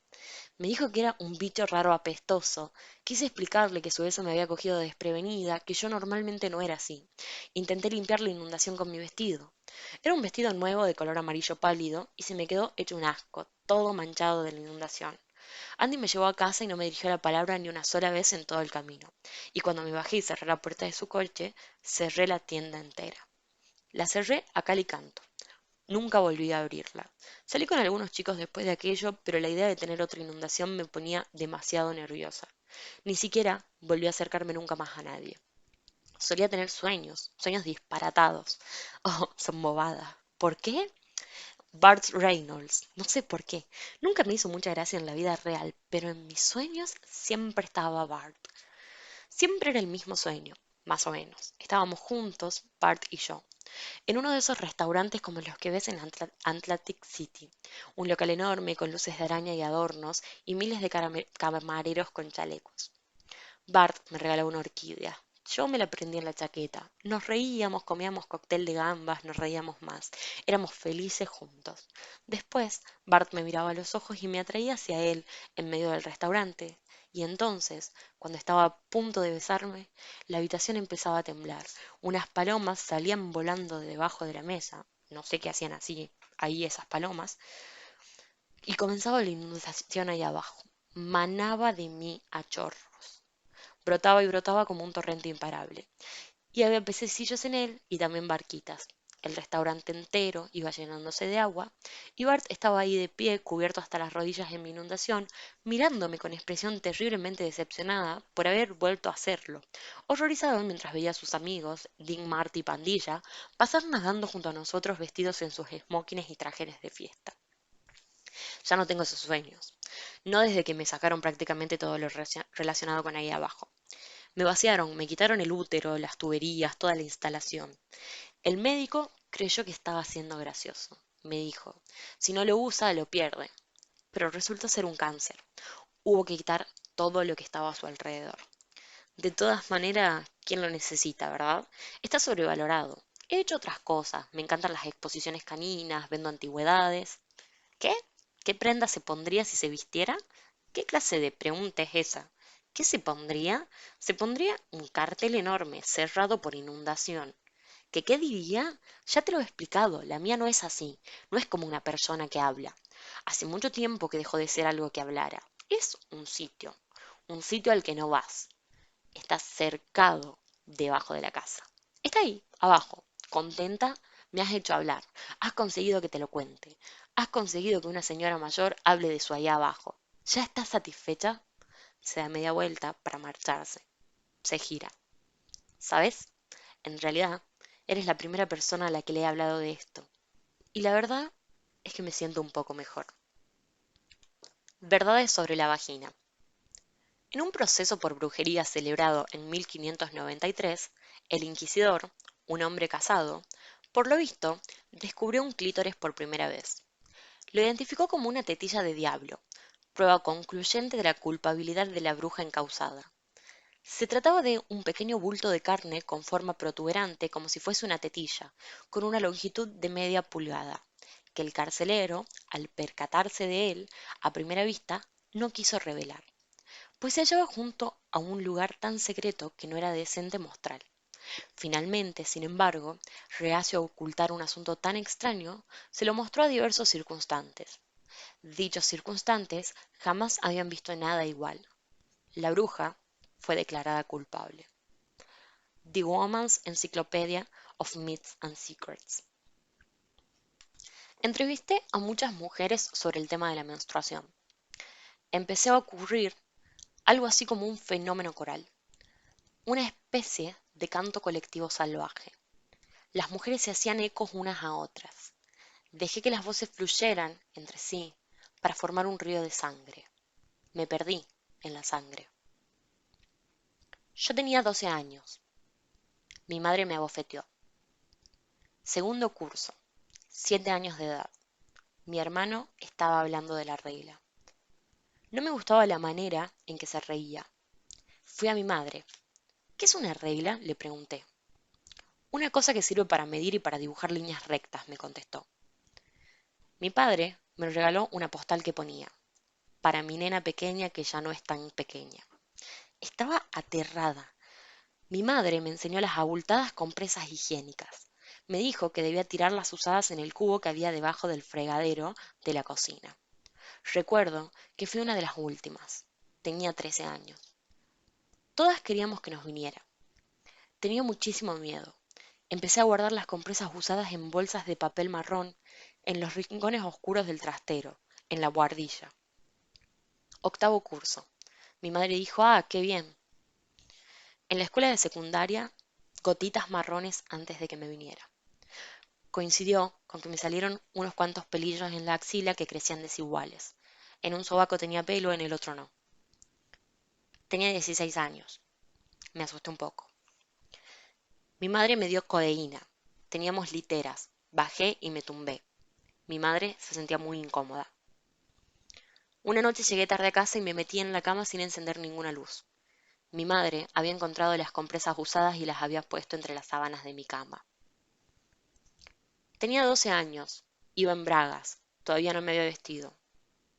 Me dijo que era un bicho raro apestoso. Quise explicarle que su beso me había cogido desprevenida, que yo normalmente no era así. Intenté limpiar la inundación con mi vestido. Era un vestido nuevo de color amarillo pálido y se me quedó hecho un asco, todo manchado de la inundación. Andy me llevó a casa y no me dirigió la palabra ni una sola vez en todo el camino. Y cuando me bajé y cerré la puerta de su coche, cerré la tienda entera. La cerré a cal y canto. Nunca volví a abrirla. Salí con algunos chicos después de aquello, pero la idea de tener otra inundación me ponía demasiado nerviosa. Ni siquiera volví a acercarme nunca más a nadie. Solía tener sueños, sueños disparatados. Oh, son bobadas. ¿Por qué? Bart Reynolds. No sé por qué. Nunca me hizo mucha gracia en la vida real, pero en mis sueños siempre estaba Bart. Siempre era el mismo sueño, más o menos. Estábamos juntos, Bart y yo en uno de esos restaurantes como los que ves en Atlantic City, un local enorme con luces de araña y adornos y miles de camareros con chalecos. Bart me regaló una orquídea. Yo me la prendí en la chaqueta. Nos reíamos, comíamos cóctel de gambas, nos reíamos más. Éramos felices juntos. Después, Bart me miraba a los ojos y me atraía hacia él en medio del restaurante. Y entonces, cuando estaba a punto de besarme, la habitación empezaba a temblar. Unas palomas salían volando de debajo de la mesa. No sé qué hacían así, ahí esas palomas. Y comenzaba la inundación ahí abajo. Manaba de mí a chorros. Brotaba y brotaba como un torrente imparable. Y había pececillos en él y también barquitas. El restaurante entero iba llenándose de agua y Bart estaba ahí de pie, cubierto hasta las rodillas en mi inundación, mirándome con expresión terriblemente decepcionada por haber vuelto a hacerlo, horrorizado mientras veía a sus amigos, Dean, Marty y Pandilla, pasar nadando junto a nosotros vestidos en sus smokings y trajes de fiesta. Ya no tengo esos sueños, no desde que me sacaron prácticamente todo lo relacionado con ahí abajo. Me vaciaron, me quitaron el útero, las tuberías, toda la instalación. El médico creyó que estaba siendo gracioso. Me dijo, si no lo usa, lo pierde. Pero resultó ser un cáncer. Hubo que quitar todo lo que estaba a su alrededor. De todas maneras, ¿quién lo necesita, verdad? Está sobrevalorado. He hecho otras cosas. Me encantan las exposiciones caninas, vendo antigüedades. ¿Qué? ¿Qué prenda se pondría si se vistiera? ¿Qué clase de pregunta es esa? ¿Qué se pondría? Se pondría un cartel enorme, cerrado por inundación. ¿Que qué diría? Ya te lo he explicado, la mía no es así, no es como una persona que habla. Hace mucho tiempo que dejó de ser algo que hablara. Es un sitio, un sitio al que no vas. Está cercado debajo de la casa. Está ahí, abajo, contenta, me has hecho hablar. Has conseguido que te lo cuente. Has conseguido que una señora mayor hable de su allá abajo. ¿Ya estás satisfecha? Se da media vuelta para marcharse. Se gira. ¿Sabes? En realidad, eres la primera persona a la que le he hablado de esto. Y la verdad es que me siento un poco mejor. Verdades sobre la vagina. En un proceso por brujería celebrado en 1593, el inquisidor, un hombre casado, por lo visto, descubrió un clítoris por primera vez. Lo identificó como una tetilla de diablo, prueba concluyente de la culpabilidad de la bruja encausada. Se trataba de un pequeño bulto de carne con forma protuberante como si fuese una tetilla, con una longitud de media pulgada, que el carcelero, al percatarse de él, a primera vista, no quiso revelar, pues se hallaba junto a un lugar tan secreto que no era decente mostrar. Finalmente, sin embargo, reacio a ocultar un asunto tan extraño, se lo mostró a diversos circunstantes. Dichos circunstantes jamás habían visto nada igual. La bruja fue declarada culpable. The Woman's Encyclopedia of Myths and Secrets. Entrevisté a muchas mujeres sobre el tema de la menstruación. Empecé a ocurrir algo así como un fenómeno coral, una especie de canto colectivo salvaje. Las mujeres se hacían ecos unas a otras. Dejé que las voces fluyeran entre sí para formar un río de sangre. Me perdí en la sangre. Yo tenía 12 años. Mi madre me abofeteó. Segundo curso, 7 años de edad. Mi hermano estaba hablando de la regla. No me gustaba la manera en que se reía. Fui a mi madre. ¿Qué es una regla?, le pregunté. Una cosa que sirve para medir y para dibujar líneas rectas, me contestó. Mi padre me regaló una postal que ponía, para mi nena pequeña que ya no es tan pequeña. Estaba aterrada. Mi madre me enseñó las abultadas compresas higiénicas. Me dijo que debía tirar las usadas en el cubo que había debajo del fregadero de la cocina. Recuerdo que fui una de las últimas. Tenía 13 años. Todas queríamos que nos viniera. Tenía muchísimo miedo. Empecé a guardar las compresas usadas en bolsas de papel marrón en los rincones oscuros del trastero, en la buhardilla. Octavo curso. Mi madre dijo, qué bien. En la escuela de secundaria, gotitas marrones antes de que me viniera. Coincidió con que me salieron unos cuantos pelillos en la axila que crecían desiguales. En un sobaco tenía pelo, en el otro no. Tenía 16 años. Me asusté un poco. Mi madre me dio codeína. Teníamos literas. Bajé y me tumbé. Mi madre se sentía muy incómoda. Una noche llegué tarde a casa y me metí en la cama sin encender ninguna luz. Mi madre había encontrado las compresas usadas y las había puesto entre las sábanas de mi cama. Tenía 12 años. Iba en bragas. Todavía no me había vestido.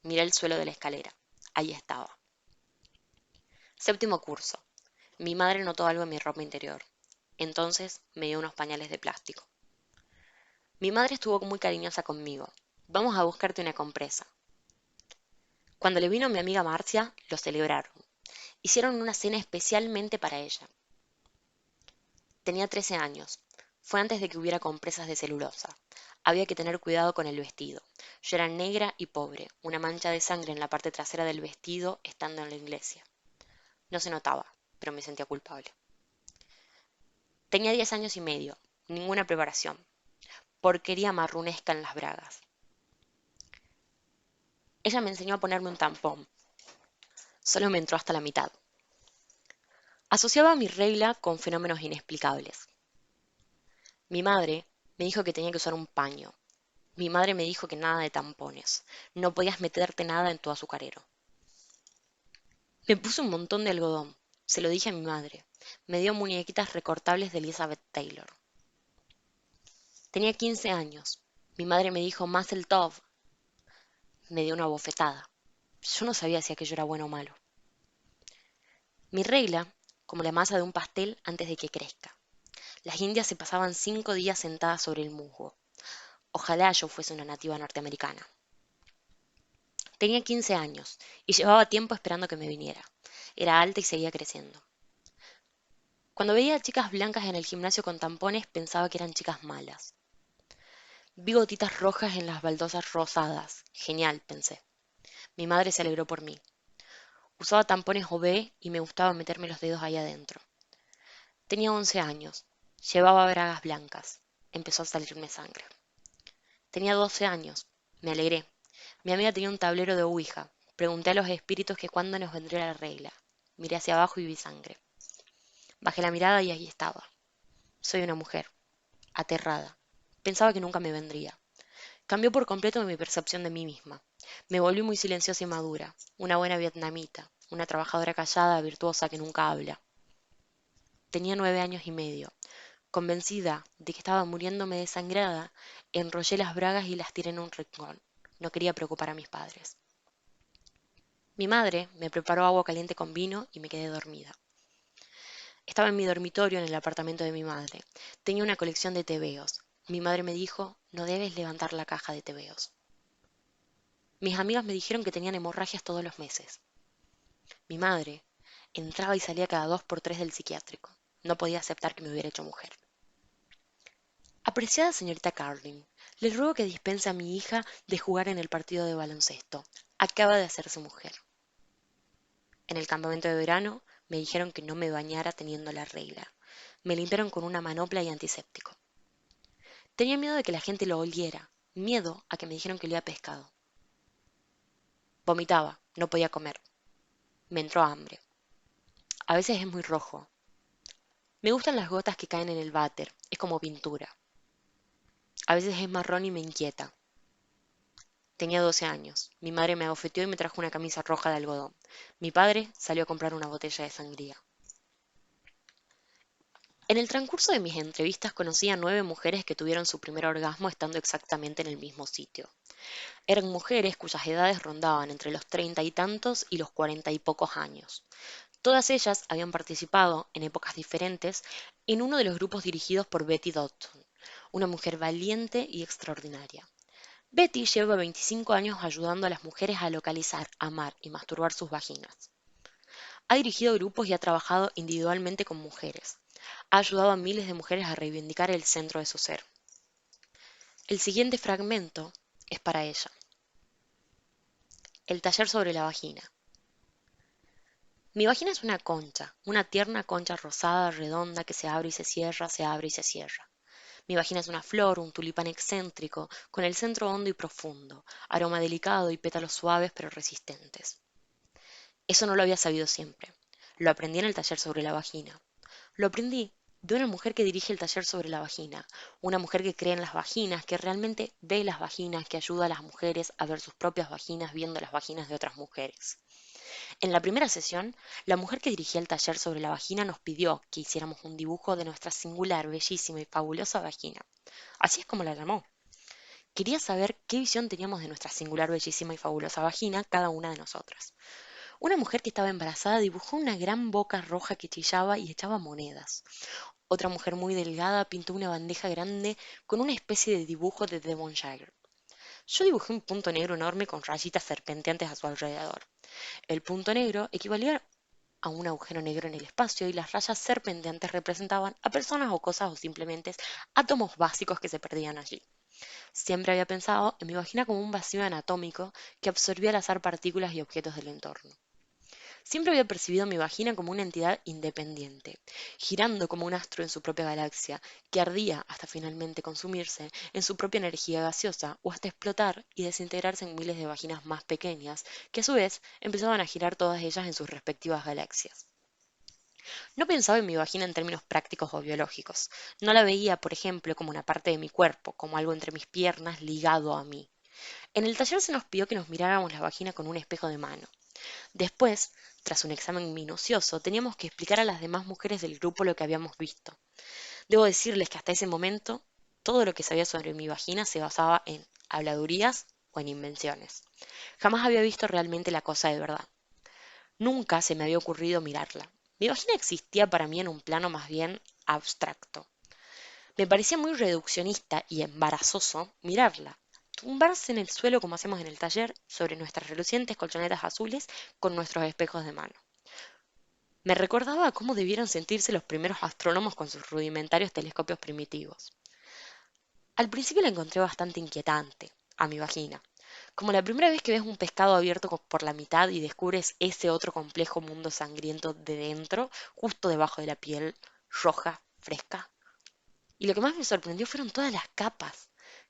Miré el suelo de la escalera. Ahí estaba. Séptimo curso. Mi madre notó algo en mi ropa interior. Entonces me dio unos pañales de plástico. Mi madre estuvo muy cariñosa conmigo. Vamos a buscarte una compresa. Cuando le vino mi amiga Marcia, lo celebraron. Hicieron una cena especialmente para ella. Tenía 13 años. Fue antes de que hubiera compresas de celulosa. Había que tener cuidado con el vestido. Yo era negra y pobre, una mancha de sangre en la parte trasera del vestido estando en la iglesia. No se notaba, pero me sentía culpable. Tenía 10 años y medio, ninguna preparación. Porquería marronesca en las bragas. Ella me enseñó a ponerme un tampón. Solo me entró hasta la mitad. Asociaba mi regla con fenómenos inexplicables. Mi madre me dijo que tenía que usar un paño. Mi madre me dijo que nada de tampones. No podías meterte nada en tu azucarero. Me puse un montón de algodón. Se lo dije a mi madre. Me dio muñequitas recortables de Elizabeth Taylor. Tenía 15 años. Mi madre me dijo Mazel Tov. Me dio una bofetada. Yo no sabía si aquello era bueno o malo. Mi regla, como la masa de un pastel antes de que crezca. Las indias se pasaban 5 días sentadas sobre el musgo. Ojalá yo fuese una nativa norteamericana. Tenía 15 años y llevaba tiempo esperando que me viniera. Era alta y seguía creciendo. Cuando veía a chicas blancas en el gimnasio con tampones pensaba que eran chicas malas. Vi gotitas rojas en las baldosas rosadas. Genial, pensé. Mi madre se alegró por mí. Usaba tampones OB y me gustaba meterme los dedos ahí adentro. Tenía 11 años. Llevaba bragas blancas. Empezó a salirme sangre. Tenía 12 años. Me alegré. Mi amiga tenía un tablero de ouija. Pregunté a los espíritus que cuándo nos vendría la regla. Miré hacia abajo y vi sangre. Bajé la mirada y ahí estaba. Soy una mujer. Aterrada. Pensaba que nunca me vendría. Cambió por completo mi percepción de mí misma. Me volví muy silenciosa y madura. Una buena vietnamita. Una trabajadora callada, virtuosa que nunca habla. Tenía 9 años y medio. Convencida de que estaba muriéndome desangrada, enrollé las bragas y las tiré en un rincón. No quería preocupar a mis padres. Mi madre me preparó agua caliente con vino y me quedé dormida. Estaba en mi dormitorio en el apartamento de mi madre. Tenía una colección de tebeos. Mi madre me dijo, no debes levantar la caja de tebeos. Mis amigas me dijeron que tenían hemorragias todos los meses. Mi madre entraba y salía cada 2 por 3 del psiquiátrico. No podía aceptar que me hubiera hecho mujer. Apreciada señorita Carlin, le ruego que dispense a mi hija de jugar en el partido de baloncesto. Acaba de hacerse mujer. En el campamento de verano me dijeron que no me bañara teniendo la regla. Me limpiaron con una manopla y antiséptico. Tenía miedo de que la gente lo oliera, miedo a que me dijeron que olía a pescado. Vomitaba, no podía comer. Me entró hambre. A veces es muy rojo. Me gustan las gotas que caen en el váter, es como pintura. A veces es marrón y me inquieta. Tenía 12 años. Mi madre me abofeteó y me trajo una camisa roja de algodón. Mi padre salió a comprar una botella de sangría. En el transcurso de mis entrevistas conocí a 9 mujeres que tuvieron su primer orgasmo estando exactamente en el mismo sitio. Eran mujeres cuyas edades rondaban entre los 30 y tantos y los 40 y pocos años. Todas ellas habían participado, en épocas diferentes, en uno de los grupos dirigidos por Betty Dodson, una mujer valiente y extraordinaria. Betty lleva 25 años ayudando a las mujeres a localizar, amar y masturbar sus vaginas. Ha dirigido grupos y ha trabajado individualmente con mujeres. Ha ayudado a miles de mujeres a reivindicar el centro de su ser. El siguiente fragmento es para ella. El taller sobre la vagina. Mi vagina es una tierna concha rosada, redonda, que se abre y se cierra, se abre y se cierra. Mi vagina es una flor, un tulipán excéntrico, con el centro hondo y profundo, aroma delicado y pétalos suaves pero resistentes. Eso no lo había sabido siempre. Lo aprendí en el taller sobre la vagina. Lo aprendí de una mujer que dirige el taller sobre la vagina, una mujer que cree en las vaginas, que realmente ve las vaginas, que ayuda a las mujeres a ver sus propias vaginas viendo las vaginas de otras mujeres. En la primera sesión, la mujer que dirigía el taller sobre la vagina nos pidió que hiciéramos un dibujo de nuestra singular, bellísima y fabulosa vagina. Así es como la llamó. Quería saber qué visión teníamos de nuestra singular, bellísima y fabulosa vagina cada una de nosotras. Una mujer que estaba embarazada dibujó una gran boca roja que chillaba y echaba monedas. Otra mujer muy delgada pintó una bandeja grande con una especie de dibujo de Devonshire. Yo dibujé un punto negro enorme con rayitas serpenteantes a su alrededor. El punto negro equivalía a un agujero negro en el espacio y las rayas serpenteantes representaban a personas o cosas o simplemente átomos básicos que se perdían allí. Siempre había pensado en mi vagina como un vacío anatómico que absorbía al azar partículas y objetos del entorno. Siempre había percibido mi vagina como una entidad independiente, girando como un astro en su propia galaxia, que ardía hasta finalmente consumirse en su propia energía gaseosa o hasta explotar y desintegrarse en miles de vaginas más pequeñas, que a su vez empezaban a girar todas ellas en sus respectivas galaxias. No pensaba en mi vagina en términos prácticos o biológicos. No la veía, por ejemplo, como una parte de mi cuerpo, como algo entre mis piernas ligado a mí. En el taller se nos pidió que nos miráramos la vagina con un espejo de mano. Después, tras un examen minucioso, teníamos que explicar a las demás mujeres del grupo lo que habíamos visto. Debo decirles que hasta ese momento, todo lo que sabía sobre mi vagina se basaba en habladurías o en invenciones. Jamás había visto realmente la cosa de verdad. Nunca se me había ocurrido mirarla. Mi vagina existía para mí en un plano más bien abstracto. Me parecía muy reduccionista y embarazoso mirarla. tumbarse en el suelo como hacemos en el taller, sobre nuestras relucientes colchonetas azules con nuestros espejos de mano. Me recordaba cómo debieron sentirse los primeros astrónomos con sus rudimentarios telescopios primitivos. Al principio la encontré bastante inquietante, a mi vagina, como la primera vez que ves un pescado abierto por la mitad y descubres ese otro complejo mundo sangriento de dentro, justo debajo de la piel, roja, fresca. Y lo que más me sorprendió fueron todas las capas,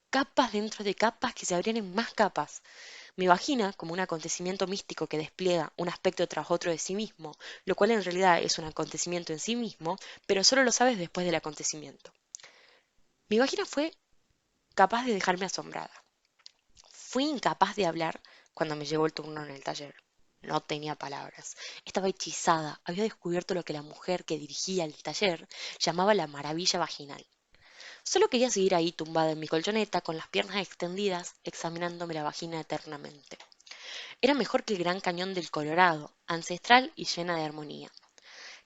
capas dentro de capas que se abrían en más capas. Mi vagina, como un acontecimiento místico que despliega un aspecto tras otro de sí mismo, lo cual en realidad es un acontecimiento en sí mismo, pero solo lo sabes después del acontecimiento. Mi vagina fue capaz de dejarme asombrada. Fui incapaz de hablar cuando me llegó el turno en el taller. No tenía palabras. Estaba hechizada. Había descubierto lo que la mujer que dirigía el taller llamaba la maravilla vaginal. Solo quería seguir ahí tumbada en mi colchoneta con las piernas extendidas, examinándome la vagina eternamente. Era mejor que el Gran Cañón del Colorado, ancestral y llena de armonía.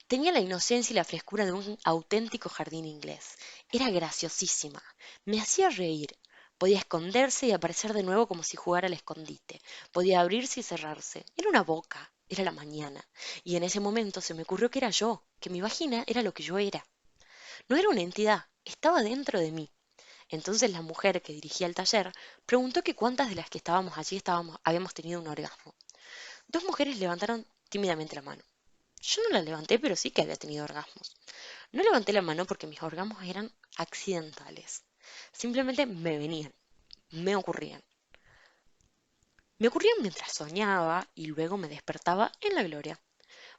Tenía la inocencia y la frescura de un auténtico jardín inglés. Era graciosísima. Me hacía reír. Podía esconderse y aparecer de nuevo como si jugara al escondite. Podía abrirse y cerrarse. Era una boca. Era la mañana. Y en ese momento se me ocurrió que era yo, que mi vagina era lo que yo era. No era una entidad, estaba dentro de mí. Entonces la mujer que dirigía el taller preguntó que cuántas de las que estábamos allí habíamos tenido un orgasmo. Dos mujeres levantaron tímidamente la mano. Yo no la levanté, pero sí que había tenido orgasmos. No levanté la mano porque mis orgasmos eran accidentales. Simplemente me venían, me ocurrían. Me ocurrían mientras soñaba y luego me despertaba en la gloria.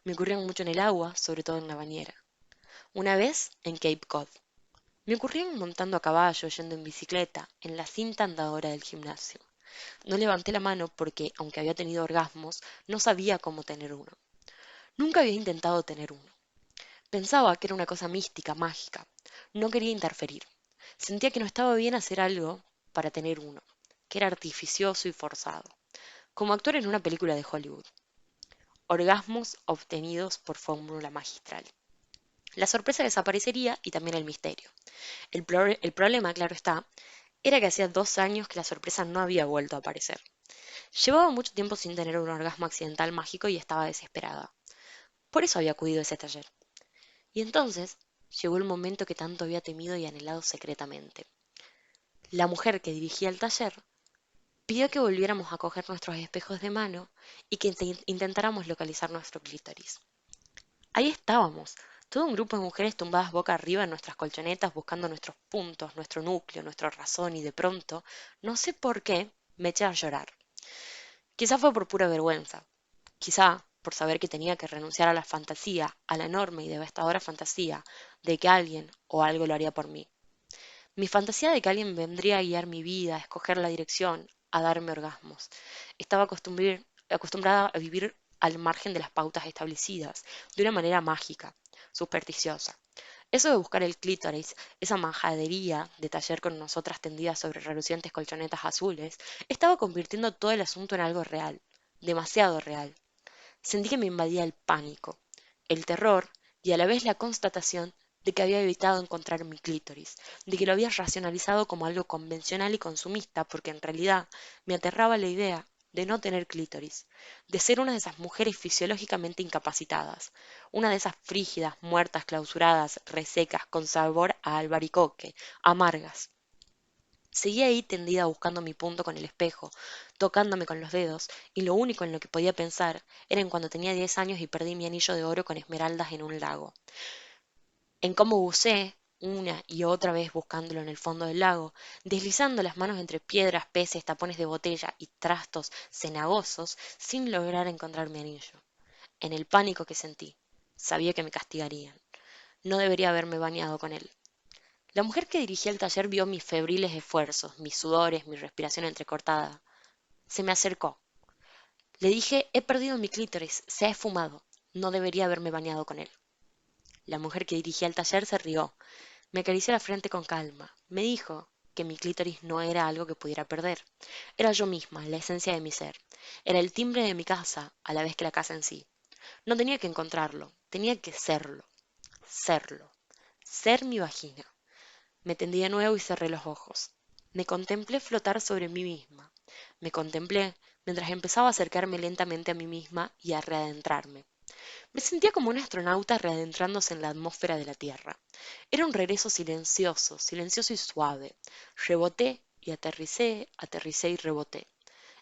Me ocurrían mucho en el agua, sobre todo en la bañera. Una vez en Cape Cod. Me ocurrían montando a caballo, yendo en bicicleta, en la cinta andadora del gimnasio. No levanté la mano porque, aunque había tenido orgasmos, no sabía cómo tener uno. Nunca había intentado tener uno. Pensaba que era una cosa mística, mágica. No quería interferir. Sentía que no estaba bien hacer algo para tener uno, que era artificioso y forzado, como actuar en una película de Hollywood. Orgasmos obtenidos por fórmula magistral. La sorpresa desaparecería y también el misterio. El problema, claro está, era que hacía 2 años que la sorpresa no había vuelto a aparecer. Llevaba mucho tiempo sin tener un orgasmo accidental mágico y estaba desesperada. Por eso había acudido a ese taller. Y entonces llegó el momento que tanto había temido y anhelado secretamente. La mujer que dirigía el taller pidió que volviéramos a coger nuestros espejos de mano y que intentáramos localizar nuestro clítoris. Ahí estábamos, todo un grupo de mujeres tumbadas boca arriba en nuestras colchonetas buscando nuestros puntos, nuestro núcleo, nuestra razón y de pronto, no sé por qué, me eché a llorar. Quizá fue por pura vergüenza, quizá por saber que tenía que renunciar a la fantasía, a la enorme y devastadora fantasía de que alguien o algo lo haría por mí. Mi fantasía de que alguien vendría a guiar mi vida, a escoger la dirección, a darme orgasmos. Estaba acostumbrada a vivir al margen de las pautas establecidas, de una manera mágica, supersticiosa. Eso de buscar el clítoris, esa majadería de taller con nosotras tendidas sobre relucientes colchonetas azules, estaba convirtiendo todo el asunto en algo real, demasiado real. Sentí que me invadía el pánico, el terror y a la vez la constatación de que había evitado encontrar mi clítoris, de que lo había racionalizado como algo convencional y consumista, porque en realidad me aterraba la idea de no tener clítoris, de ser una de esas mujeres fisiológicamente incapacitadas, una de esas frígidas, muertas, clausuradas, resecas, con sabor a albaricoque, amargas. Seguía ahí tendida buscando mi punto con el espejo, tocándome con los dedos, y lo único en lo que podía pensar era en cuando tenía 10 años y perdí mi anillo de oro con esmeraldas en un lago, en cómo buceé una y otra vez buscándolo en el fondo del lago, deslizando las manos entre piedras, peces, tapones de botella y trastos cenagosos sin lograr encontrar mi anillo. En el pánico que sentí, sabía que me castigarían. No debería haberme bañado con él. La mujer que dirigía el taller vio mis febriles esfuerzos, mis sudores, mi respiración entrecortada. Se me acercó. Le dije, he perdido mi clítoris, se ha esfumado. No debería haberme bañado con él. La mujer que dirigía el taller se rió. Me acarició la frente con calma. Me dijo que mi clítoris no era algo que pudiera perder. Era yo misma, la esencia de mi ser. Era el timbre de mi casa, a la vez que la casa en sí. No tenía que encontrarlo, tenía que serlo. Serlo. Ser mi vagina. Me tendí de nuevo y cerré los ojos. Me contemplé flotar sobre mí misma. Me contemplé mientras empezaba a acercarme lentamente a mí misma y a readentrarme. Me sentía como un astronauta readentrándose en la atmósfera de la Tierra. Era un regreso silencioso, silencioso y suave. Reboté y aterricé, aterricé y reboté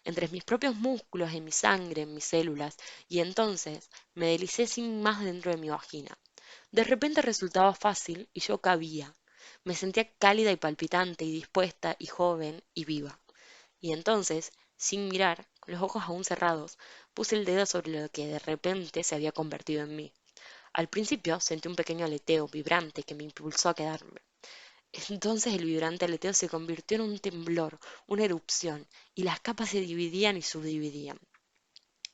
entre mis propios músculos, en mi sangre, en mis células, y entonces me deslicé sin más dentro de mi vagina. De repente resultaba fácil y yo cabía. Me sentía cálida y palpitante y dispuesta y joven y viva. Y entonces, sin mirar, con los ojos aún cerrados, puse el dedo sobre lo que de repente se había convertido en mí. Al principio sentí un pequeño aleteo vibrante que me impulsó a quedarme. Entonces el vibrante aleteo se convirtió en un temblor, una erupción, y las capas se dividían y subdividían.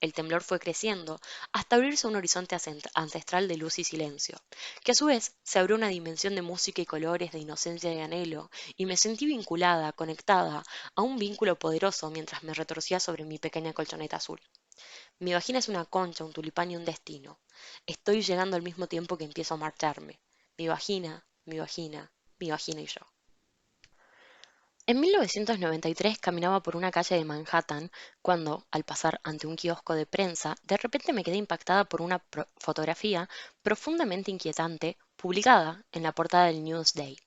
El temblor fue creciendo hasta abrirse un horizonte ancestral de luz y silencio, que a su vez se abrió una dimensión de música y colores, de inocencia y anhelo, y me sentí vinculada, conectada, a un vínculo poderoso mientras me retorcía sobre mi pequeña colchoneta azul. Mi vagina es una concha, un tulipán y un destino. Estoy llegando al mismo tiempo que empiezo a marcharme. Mi vagina, mi vagina, mi vagina y yo. En 1993 caminaba por una calle de Manhattan cuando, al pasar ante un kiosco de prensa, de repente me quedé impactada por una fotografía profundamente inquietante publicada en la portada del Newsday.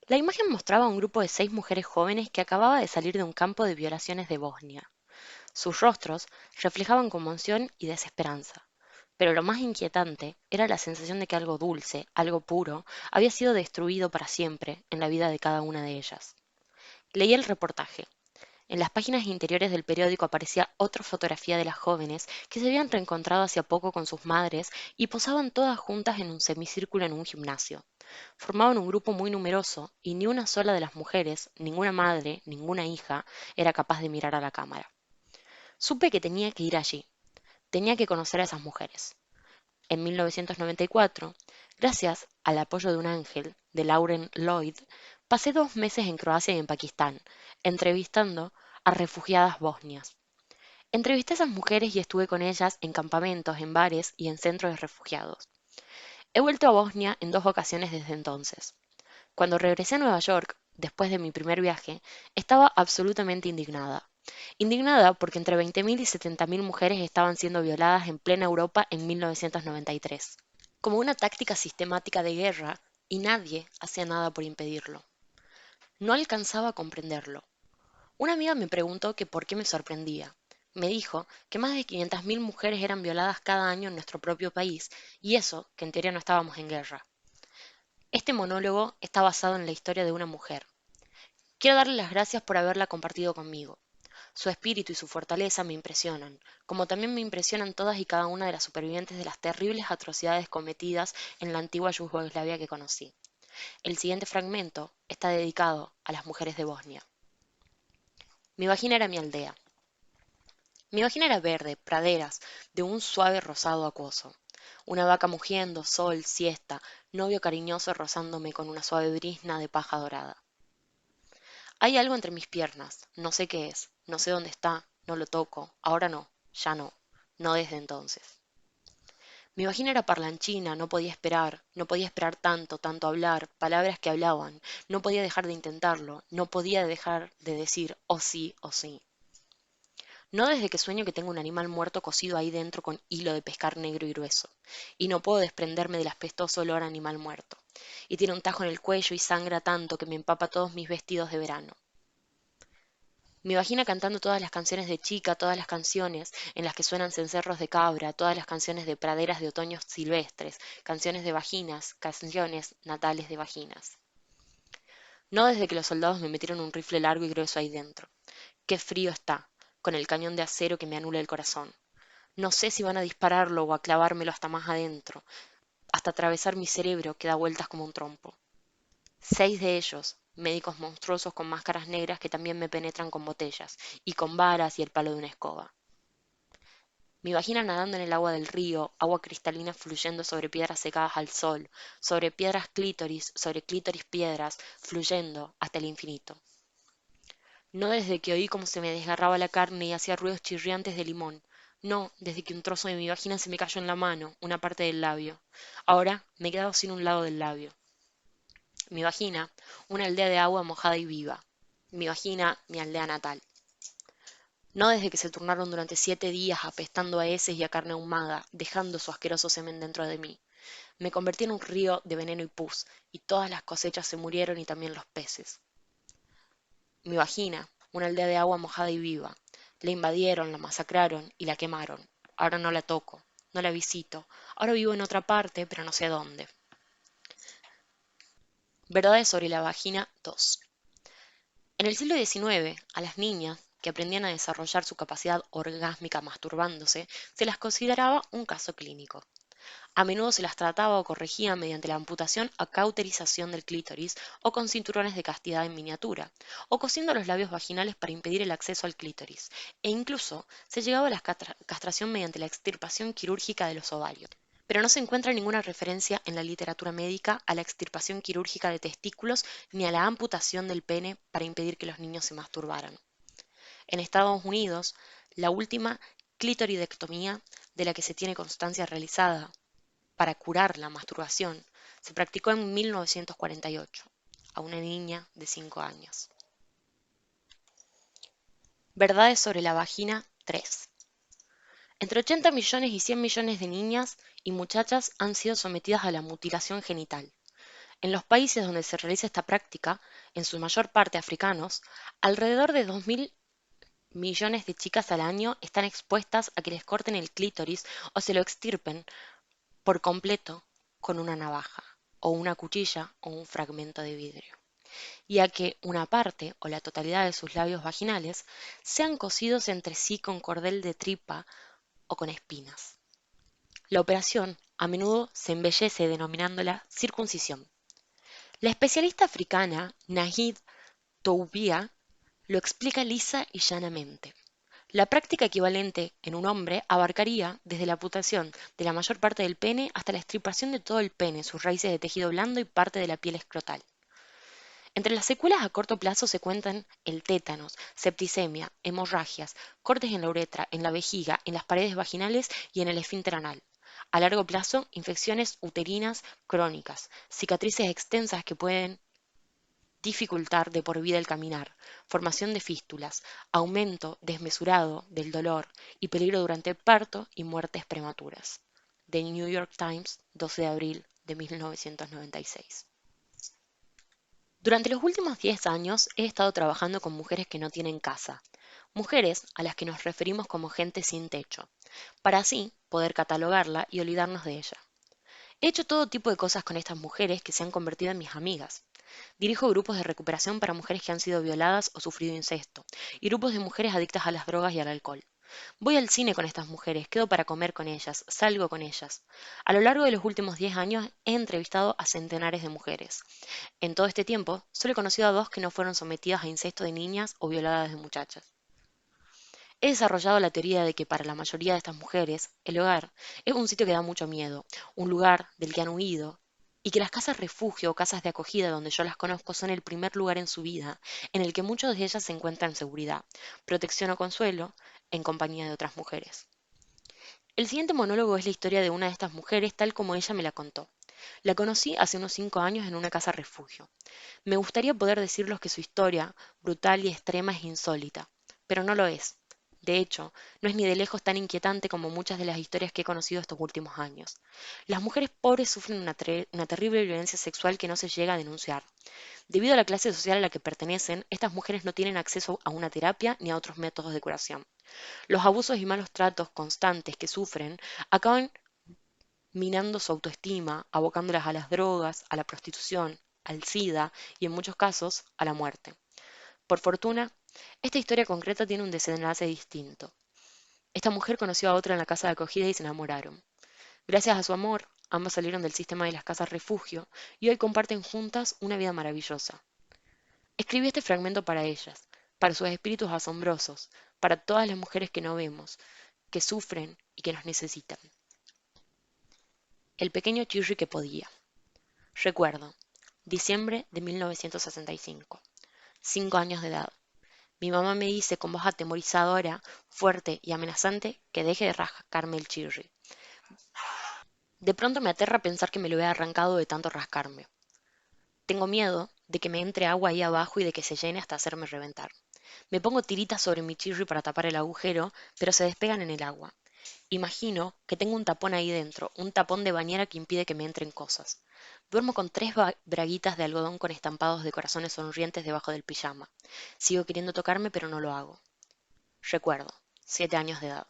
La imagen mostraba a un grupo de 6 mujeres jóvenes que acababa de salir de un campo de violaciones de Bosnia. Sus rostros reflejaban conmoción y desesperanza. Pero lo más inquietante era la sensación de que algo dulce, algo puro, había sido destruido para siempre en la vida de cada una de ellas. Leí el reportaje. En las páginas interiores del periódico aparecía otra fotografía de las jóvenes que se habían reencontrado hacía poco con sus madres y posaban todas juntas en un semicírculo en un gimnasio. Formaban un grupo muy numeroso y ni una sola de las mujeres, ninguna madre, ninguna hija, era capaz de mirar a la cámara. Supe que tenía que ir allí, tenía que conocer a esas mujeres. En 1994, gracias al apoyo de un ángel, de Lauren Lloyd, pasé 2 meses en Croacia y en Pakistán, entrevistando a refugiadas bosnias. Entrevisté a esas mujeres y estuve con ellas en campamentos, en bares y en centros de refugiados. He vuelto a Bosnia en 2 ocasiones desde entonces. Cuando regresé a Nueva York, después de mi primer viaje, estaba absolutamente indignada. Indignada porque entre 20.000 y 70.000 mujeres estaban siendo violadas en plena Europa en 1993, como una táctica sistemática de guerra, y nadie hacía nada por impedirlo. No alcanzaba a comprenderlo. Una amiga me preguntó que por qué me sorprendía. Me dijo que más de 500.000 mujeres eran violadas cada año en nuestro propio país, y eso, que en teoría no estábamos en guerra. Este monólogo está basado en la historia de una mujer. Quiero darle las gracias por haberla compartido conmigo. Su espíritu y su fortaleza me impresionan, como también me impresionan todas y cada una de las supervivientes de las terribles atrocidades cometidas en la antigua Yugoslavia que conocí. El siguiente fragmento está dedicado a las mujeres de Bosnia. Mi vagina era mi aldea. Mi vagina era verde, praderas, de un suave rosado acuoso. Una vaca mugiendo, sol, siesta, novio cariñoso rozándome con una suave brizna de paja dorada. Hay algo entre mis piernas, no sé qué es, no sé dónde está, no lo toco, ahora no, ya no, no desde entonces. Mi vagina era parlanchina, no podía esperar tanto, tanto hablar, palabras que hablaban, no podía dejar de intentarlo, no podía dejar de decir oh sí, oh sí. No desde que sueño que tengo un animal muerto cosido ahí dentro con hilo de pescar negro y grueso, y no puedo desprenderme del aspestoso olor a animal muerto, y tiene un tajo en el cuello y sangra tanto que me empapa todos mis vestidos de verano. Mi vagina cantando todas las canciones de chica, todas las canciones en las que suenan cencerros de cabra, todas las canciones de praderas de otoños silvestres, canciones de vaginas, canciones natales de vaginas. No desde que los soldados me metieron un rifle largo y grueso ahí dentro. Qué frío está, con el cañón de acero que me anula el corazón. No sé si van a dispararlo o a clavármelo hasta más adentro, hasta atravesar mi cerebro que da vueltas como un trompo. 6 de ellos, médicos monstruosos con máscaras negras que también me penetran con botellas, y con varas y el palo de una escoba. Mi vagina nadando en el agua del río, agua cristalina fluyendo sobre piedras secadas al sol, sobre piedras clítoris, sobre clítoris piedras, fluyendo hasta el infinito. No desde que oí cómo se me desgarraba la carne y hacía ruidos chirriantes de limón. No, desde que un trozo de mi vagina se me cayó en la mano, una parte del labio. Ahora me he quedado sin un lado del labio. Mi vagina, una aldea de agua mojada y viva. mi vagina, mi aldea natal. No desde que se turnaron durante 7 días apestando a heces y a carne ahumada, dejando su asqueroso semen dentro de mí. Me convertí en un río de veneno y pus, y todas las cosechas se murieron y también los peces. Mi vagina, una aldea de agua mojada y viva. La invadieron, la masacraron y la quemaron. Ahora no la toco, no la visito. Ahora vivo en otra parte, pero no sé dónde. Verdades sobre la vagina 2. En el siglo XIX, a las niñas que aprendían a desarrollar su capacidad orgásmica masturbándose, se las consideraba un caso clínico. A menudo se las trataba o corregía mediante la amputación o cauterización del clítoris o con cinturones de castidad en miniatura, o cosiendo los labios vaginales para impedir el acceso al clítoris, e incluso se llegaba a la castración mediante la extirpación quirúrgica de los ovarios. Pero no se encuentra ninguna referencia en la literatura médica a la extirpación quirúrgica de testículos ni a la amputación del pene para impedir que los niños se masturbaran. En Estados Unidos, la última clitoridectomía de la que se tiene constancia realizada para curar la masturbación se practicó en 1948 a una niña de 5 años. Verdades sobre la vagina 3. Entre 80 millones y 100 millones de niñas y muchachas han sido sometidas a la mutilación genital. En los países donde se realiza esta práctica, en su mayor parte africanos, alrededor de 2.000 millones de chicas al año están expuestas a que les corten el clítoris o se lo extirpen por completo con una navaja, o una cuchilla o un fragmento de vidrio, y a que una parte o la totalidad de sus labios vaginales sean cosidos entre sí con cordel de tripa o con espinas. La operación a menudo se embellece denominándola circuncisión. La especialista africana Nahid Toubia lo explica lisa y llanamente. La práctica equivalente en un hombre abarcaría desde la amputación de la mayor parte del pene hasta la extirpación de todo el pene, sus raíces de tejido blando y parte de la piel escrotal. Entre las secuelas a corto plazo se cuentan el tétanos, septicemia, hemorragias, cortes en la uretra, en la vejiga, en las paredes vaginales y en el esfínter anal. A largo plazo, infecciones uterinas crónicas, cicatrices extensas que pueden dificultar de por vida el caminar, formación de fístulas, aumento desmesurado del dolor y peligro durante el parto y muertes prematuras. The New York Times, 12 de abril de 1996. Durante los últimos 10 años he estado trabajando con mujeres que no tienen casa, mujeres a las que nos referimos como gente sin techo, para así poder catalogarla y olvidarnos de ella. He hecho todo tipo de cosas con estas mujeres que se han convertido en mis amigas. Dirijo grupos de recuperación para mujeres que han sido violadas o sufrido incesto, y grupos de mujeres adictas a las drogas y al alcohol. Voy al cine con estas mujeres, quedo para comer con ellas, salgo con ellas. A lo largo de los últimos 10 años he entrevistado a centenares de mujeres. En todo este tiempo, solo he conocido a 2 que no fueron sometidas a incesto de niñas o violadas de muchachas. He desarrollado la teoría de que para la mayoría de estas mujeres, el hogar es un sitio que da mucho miedo, un lugar del que han huido, y que las casas refugio o casas de acogida donde yo las conozco son el primer lugar en su vida en el que muchos de ellas se encuentran seguridad, protección o consuelo en compañía de otras mujeres. El siguiente monólogo es la historia de una de estas mujeres tal como ella me la contó. La conocí hace unos 5 años en una casa refugio. Me gustaría poder decirles que su historia, brutal y extrema, es insólita, pero no lo es. De hecho, no es ni de lejos tan inquietante como muchas de las historias que he conocido estos últimos años. Las mujeres pobres sufren una terrible violencia sexual que no se llega a denunciar. Debido a la clase social a la que pertenecen, estas mujeres no tienen acceso a una terapia ni a otros métodos de curación. Los abusos y malos tratos constantes que sufren acaban minando su autoestima, abocándolas a las drogas, a la prostitución, al SIDA y en muchos casos a la muerte. Por fortuna, esta historia concreta tiene un desenlace distinto. Esta mujer conoció a otra en la casa de acogida y se enamoraron. Gracias a su amor, ambas salieron del sistema de las casas refugio y hoy comparten juntas una vida maravillosa. Escribí este fragmento para ellas, para sus espíritus asombrosos, para todas las mujeres que no vemos, que sufren y que nos necesitan. El pequeño Chirri que podía. Recuerdo, diciembre de 1965. 5 años de edad. Mi mamá me dice con voz atemorizadora, fuerte y amenazante que deje de rascarme el chirri. De pronto me aterra pensar que me lo he arrancado de tanto rascarme. Tengo miedo de que me entre agua ahí abajo y de que se llene hasta hacerme reventar. Me pongo tiritas sobre mi chirri para tapar el agujero, pero se despegan en el agua. Imagino que tengo un tapón ahí dentro, un tapón de bañera que impide que me entren cosas. Duermo con tres braguitas de algodón con estampados de corazones sonrientes debajo del pijama. Sigo queriendo tocarme, pero no lo hago. Recuerdo, 7 años de edad.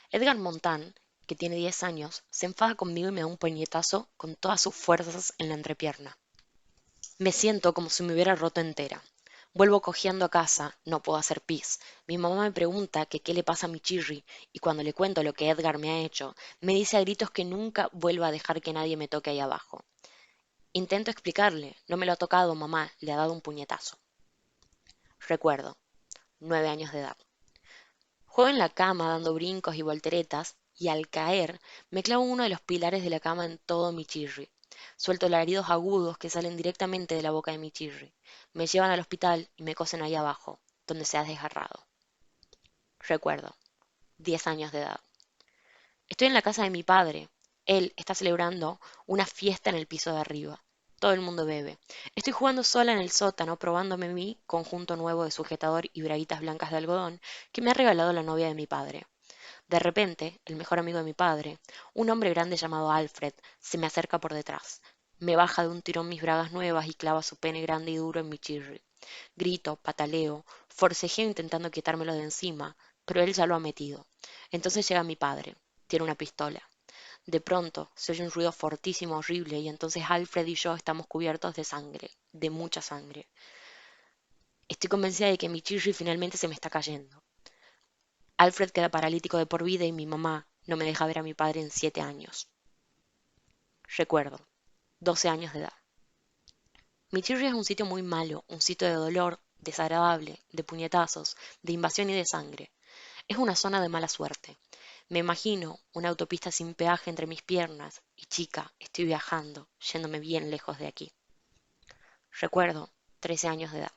Edgar Montán, que tiene 10 años, se enfada conmigo y me da un puñetazo con todas sus fuerzas en la entrepierna. Me siento como si me hubiera roto entera. Vuelvo cojeando a casa, no puedo hacer pis. Mi mamá me pregunta que qué le pasa a mi chirri, y cuando le cuento lo que Edgar me ha hecho, me dice a gritos que nunca vuelva a dejar que nadie me toque ahí abajo. Intento explicarle, no me lo ha tocado, mamá, le ha dado un puñetazo. Recuerdo, 9 años de edad. Juego en la cama dando brincos y volteretas, y al caer me clavo uno de los pilares de la cama en todo mi chirri. Suelto alaridos agudos que salen directamente de la boca de mi chirri. Me llevan al hospital y me cosen ahí abajo, donde se ha desgarrado. Recuerdo, 10 años de edad. Estoy en la casa de mi padre. Él está celebrando una fiesta en el piso de arriba. Todo el mundo bebe. Estoy jugando sola en el sótano, probándome mi conjunto nuevo de sujetador y braguitas blancas de algodón que me ha regalado la novia de mi padre. De repente, el mejor amigo de mi padre, un hombre grande llamado Alfred, se me acerca por detrás. Me baja de un tirón mis bragas nuevas y clava su pene grande y duro en mi chirri. Grito, pataleo, forcejeo intentando quitármelo de encima, pero él ya lo ha metido. Entonces llega mi padre. Tiene una pistola. De pronto se oye un ruido fortísimo, horrible, y entonces Alfred y yo estamos cubiertos de sangre, de mucha sangre. Estoy convencida de que mi chirri finalmente se me está cayendo. Alfred queda paralítico de por vida y mi mamá no me deja ver a mi padre en 7 años. Recuerdo, 12 años de edad. Mi chirri es un sitio muy malo, un sitio de dolor, desagradable, de puñetazos, de invasión y de sangre. Es una zona de mala suerte. Me imagino una autopista sin peaje entre mis piernas y chica, estoy viajando, yéndome bien lejos de aquí. Recuerdo, 13 años de edad.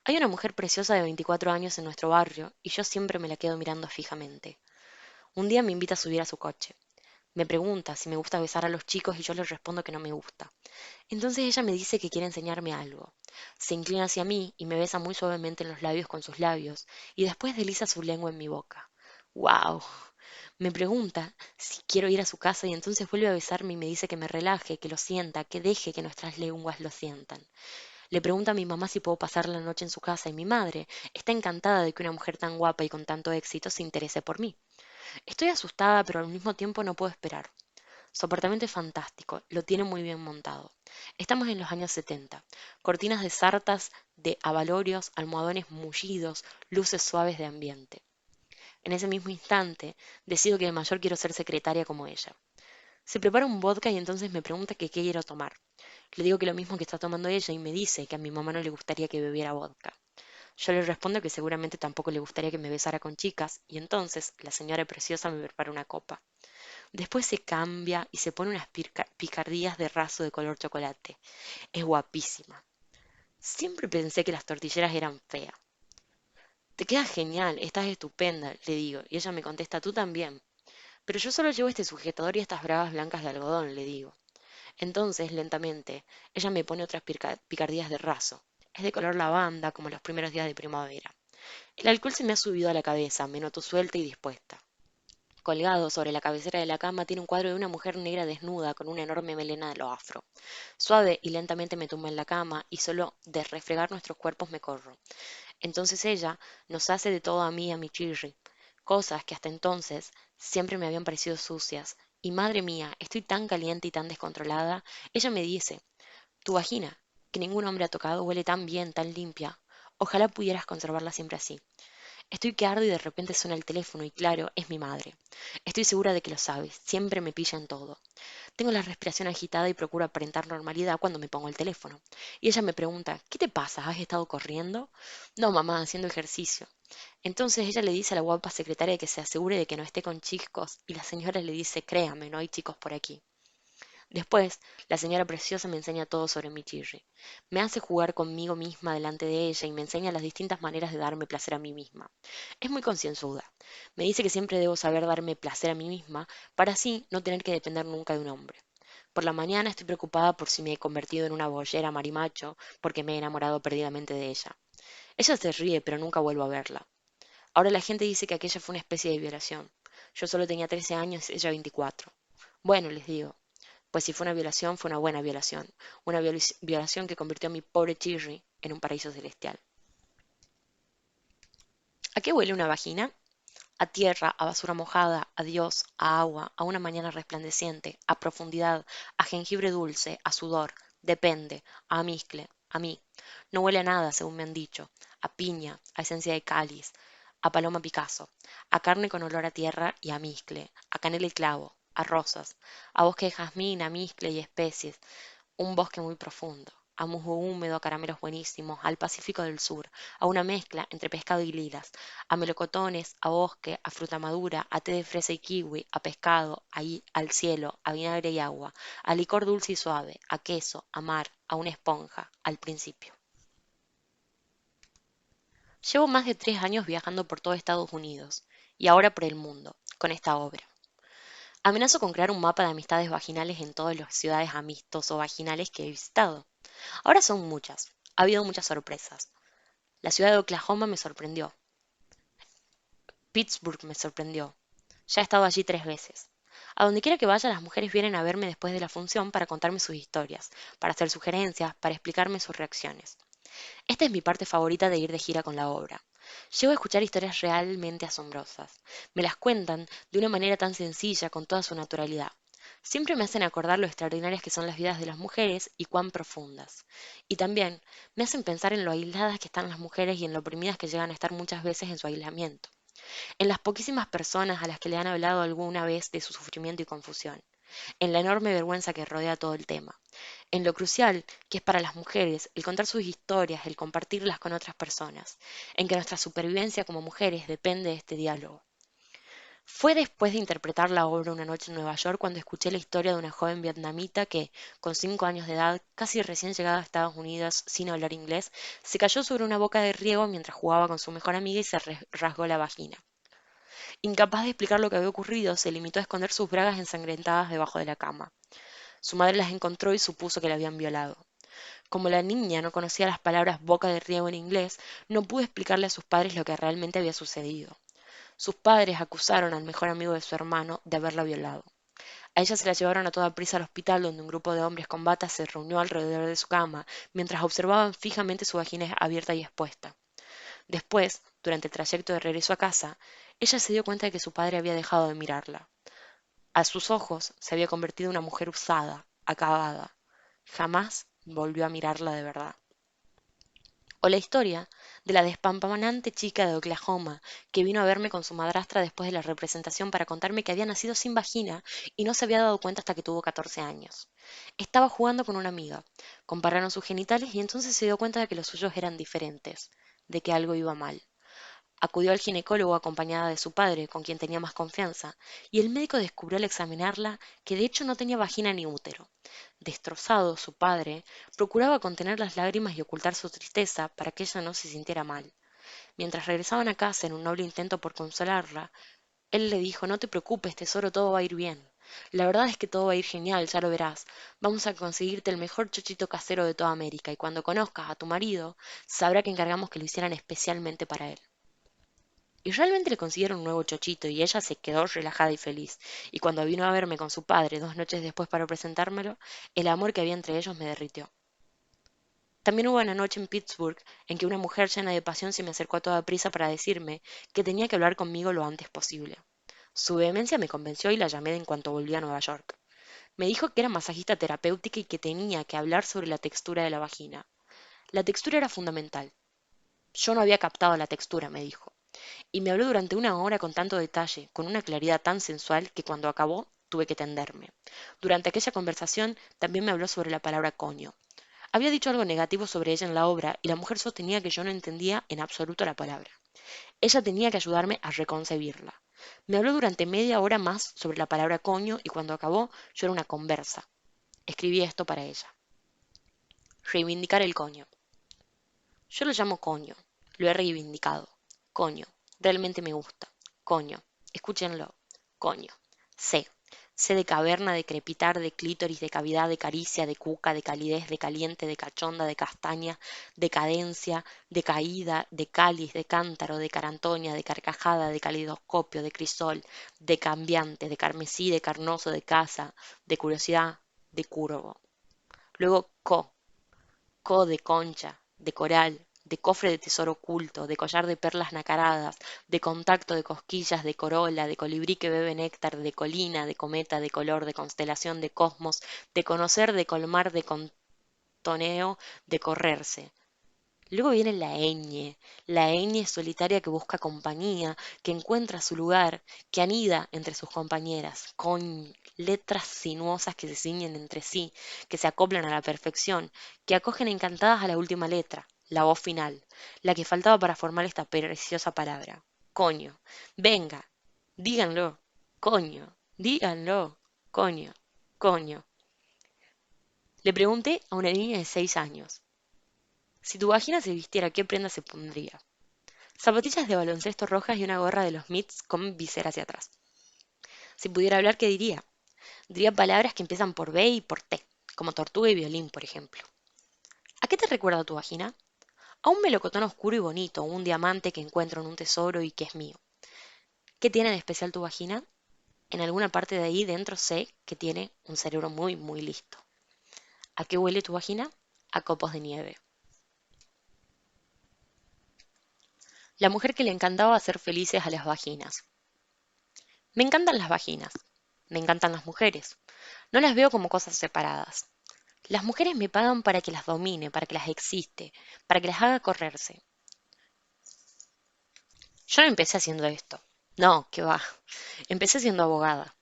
Hay una mujer preciosa de 24 años en nuestro barrio y yo siempre me la quedo mirando fijamente. Un día me invita a subir a su coche. Me pregunta si me gusta besar a los chicos y yo le respondo que no me gusta. Entonces ella me dice que quiere enseñarme algo. Se inclina hacia mí y me besa muy suavemente en los labios con sus labios y después desliza su lengua en mi boca. ¡Wow! Me pregunta si quiero ir a su casa y entonces vuelve a besarme y me dice que me relaje, que lo sienta, que deje que nuestras lenguas lo sientan. Le pregunta a mi mamá si puedo pasar la noche en su casa y mi madre está encantada de que una mujer tan guapa y con tanto éxito se interese por mí. Estoy asustada, pero al mismo tiempo no puedo esperar. Su apartamento es fantástico, lo tiene muy bien montado. Estamos en los años 70. Cortinas de sartas de abalorios, almohadones mullidos, luces suaves de ambiente. En ese mismo instante, decido que de mayor quiero ser secretaria como ella. Se prepara un vodka y entonces me pregunta que qué quiero tomar. Le digo que lo mismo que está tomando ella y me dice que a mi mamá no le gustaría que bebiera vodka. Yo le respondo que seguramente tampoco le gustaría que me besara con chicas y entonces la señora preciosa me prepara una copa. Después se cambia y se pone unas picardías de raso de color chocolate. Es guapísima. Siempre pensé que las tortilleras eran feas. Te queda genial, estás estupenda, le digo, y ella me contesta, tú también. Pero yo solo llevo este sujetador y estas bragas blancas de algodón, le digo. Entonces, lentamente, ella me pone otras picardías de raso. Es de color lavanda, como los primeros días de primavera. El alcohol se me ha subido a la cabeza, me noto suelta y dispuesta. Colgado sobre la cabecera de la cama tiene un cuadro de una mujer negra desnuda con una enorme melena de lo afro. Suave y lentamente me tumbo en la cama y solo de refregar nuestros cuerpos me corro. Entonces ella nos hace de todo a mí y a mi chirri, cosas que hasta entonces siempre me habían parecido sucias. Y madre mía, estoy tan caliente y tan descontrolada. Ella me dice, tu vagina, que ningún hombre ha tocado, huele tan bien, tan limpia. Ojalá pudieras conservarla siempre así. Estoy que ardo y de repente suena el teléfono y claro, es mi madre. Estoy segura de que lo sabes, siempre me pilla en todo. Tengo la respiración agitada y procuro aparentar normalidad cuando me pongo el teléfono. Y ella me pregunta, ¿qué te pasa? ¿Has estado corriendo? No, mamá, haciendo ejercicio. Entonces ella le dice a la guapa secretaria que se asegure de que no esté con chicos y la señora le dice, créame, no hay chicos por aquí. Después, la señora preciosa me enseña todo sobre mi chirri. Me hace jugar conmigo misma delante de ella y me enseña las distintas maneras de darme placer a mí misma. Es muy concienzuda. Me dice que siempre debo saber darme placer a mí misma para así no tener que depender nunca de un hombre. Por la mañana estoy preocupada por si me he convertido en una boyera marimacho porque me he enamorado perdidamente de ella. Ella se ríe, pero nunca vuelvo a verla. Ahora la gente dice que aquella fue una especie de violación. Yo solo tenía 13 años, ella 24. Bueno, les digo, pues si fue una violación, fue una buena violación. Una violación que convirtió a mi pobre Chirri en un paraíso celestial. ¿A qué huele una vagina? A tierra, a basura mojada, a Dios, a agua, a una mañana resplandeciente, a profundidad, a jengibre dulce, a sudor, depende, a amizcle, a mí. No huele a nada, según me han dicho, a piña, a esencia de cáliz, a paloma Picasso, a carne con olor a tierra y a mizcle, a canela y clavo, a rosas, a bosque de jazmín, a mizcle y especies, un bosque muy profundo, a musgo húmedo, a caramelos buenísimos, al Pacífico del Sur, a una mezcla entre pescado y lilas, a melocotones, a bosque, a fruta madura, a té de fresa y kiwi, a pescado, al cielo, a vinagre y agua, a licor dulce y suave, a queso, a mar, a una esponja, al principio. Llevo más de 3 años viajando por todo Estados Unidos y ahora por el mundo, con esta obra. Amenazo con crear un mapa de amistades vaginales en todas las ciudades amistoso vaginales que he visitado. Ahora son muchas. Ha habido muchas sorpresas. La ciudad de Oklahoma me sorprendió. Pittsburgh me sorprendió. Ya he estado allí 3 veces. A donde quiera que vaya, las mujeres vienen a verme después de la función para contarme sus historias, para hacer sugerencias, para explicarme sus reacciones. Esta es mi parte favorita de ir de gira con la obra. Llego a escuchar historias realmente asombrosas. Me las cuentan de una manera tan sencilla, con toda su naturalidad. Siempre me hacen acordar lo extraordinarias que son las vidas de las mujeres y cuán profundas. Y también me hacen pensar en lo aisladas que están las mujeres y en lo oprimidas que llegan a estar muchas veces en su aislamiento. En las poquísimas personas a las que le han hablado alguna vez de su sufrimiento y confusión. En la enorme vergüenza que rodea todo el tema, en lo crucial que es para las mujeres el contar sus historias, el compartirlas con otras personas, en que nuestra supervivencia como mujeres depende de este diálogo. Fue después de interpretar la obra una noche en Nueva York cuando escuché la historia de una joven vietnamita que, con 5 años de edad, casi recién llegada a Estados Unidos sin hablar inglés, se cayó sobre una boca de riego mientras jugaba con su mejor amiga y se rasgó la vagina. Incapaz de explicar lo que había ocurrido, se limitó a esconder sus bragas ensangrentadas debajo de la cama. Su madre las encontró y supuso que la habían violado. Como la niña no conocía las palabras boca de riego en inglés, no pudo explicarle a sus padres lo que realmente había sucedido. Sus padres acusaron al mejor amigo de su hermano de haberla violado. A ella se la llevaron a toda prisa al hospital donde un grupo de hombres con batas se reunió alrededor de su cama mientras observaban fijamente su vagina abierta y expuesta. Después, durante el trayecto de regreso a casa, ella se dio cuenta de que su padre había dejado de mirarla. A sus ojos se había convertido en una mujer usada, acabada. Jamás volvió a mirarla de verdad. O la historia de la despampanante chica de Oklahoma que vino a verme con su madrastra después de la representación para contarme que había nacido sin vagina y no se había dado cuenta hasta que tuvo 14 años. Estaba jugando con una amiga. Compararon sus genitales y entonces se dio cuenta de que los suyos eran diferentes, de que algo iba mal. Acudió al ginecólogo acompañada de su padre, con quien tenía más confianza, y el médico descubrió al examinarla que de hecho no tenía vagina ni útero. Destrozado, su padre procuraba contener las lágrimas y ocultar su tristeza para que ella no se sintiera mal. Mientras regresaban a casa en un noble intento por consolarla, él le dijo: no te preocupes, tesoro, todo va a ir bien. La verdad es que todo va a ir genial, ya lo verás. Vamos a conseguirte el mejor chochito casero de toda América y cuando conozcas a tu marido, sabrá que encargamos que lo hicieran especialmente para él. Y realmente le consiguieron un nuevo chochito y ella se quedó relajada y feliz. Y cuando vino a verme con su padre 2 noches después para presentármelo, el amor que había entre ellos me derritió. También hubo una noche en Pittsburgh en que una mujer llena de pasión se me acercó a toda prisa para decirme que tenía que hablar conmigo lo antes posible. Su vehemencia me convenció y la llamé en cuanto volví a Nueva York. Me dijo que era masajista terapéutica y que tenía que hablar sobre la textura de la vagina. La textura era fundamental. Yo no había captado la textura, me dijo. Y me habló durante 1 hora con tanto detalle, con una claridad tan sensual que cuando acabó tuve que tenderme. Durante aquella conversación también me habló sobre la palabra coño. Había dicho algo negativo sobre ella en la obra y la mujer sostenía que yo no entendía en absoluto la palabra. Ella tenía que ayudarme a reconcebirla. Me habló durante media hora más sobre la palabra coño y cuando acabó yo era una conversa. Escribí esto para ella. Reivindicar el coño. Yo lo llamo coño. Lo he reivindicado. Coño. Realmente me gusta. Coño. Escúchenlo. Coño. Sé. Sé de caverna, de crepitar, de clítoris, de cavidad, de caricia, de cuca, de calidez, de caliente, de cachonda, de castaña, de cadencia, de caída, de cáliz, de cántaro, de carantoña, de carcajada, de calidoscopio, de crisol, de cambiante, de carmesí, de carnoso, de casa, de curiosidad, de curvo. Luego de concha, de coral, de cofre de tesoro oculto, de collar de perlas nacaradas, de contacto de cosquillas, de corola, de colibrí que bebe néctar, de colina, de cometa, de color, de constelación, de cosmos, de conocer, de colmar, de contoneo, de correrse. Luego viene la ñ solitaria que busca compañía, que encuentra su lugar, que anida entre sus compañeras, con letras sinuosas que se ciñen entre sí, que se acoplan a la perfección, que acogen encantadas a la última letra, la voz final, la que faltaba para formar esta preciosa palabra. Coño, venga, díganlo, coño, díganlo, coño, coño. Le pregunté a una niña de 6 años. Si tu vagina se vistiera, ¿qué prenda se pondría? Zapatillas de baloncesto rojas y una gorra de los Mets con visera hacia atrás. Si pudiera hablar, ¿qué diría? Diría palabras que empiezan por B y por T, como tortuga y violín, por ejemplo. ¿A qué te recuerda tu vagina? A un melocotón oscuro y bonito, un diamante que encuentro en un tesoro y que es mío. ¿Qué tiene de especial tu vagina? En alguna parte de ahí dentro sé que tiene un cerebro muy, muy listo. ¿A qué huele tu vagina? A copos de nieve. La mujer que le encantaba hacer felices a las vaginas. Me encantan las vaginas. Me encantan las mujeres. No las veo como cosas separadas. Las mujeres me pagan para que las domine, para que las existe, para que las haga correrse. Yo no empecé haciendo esto. No, qué va. Empecé siendo abogada.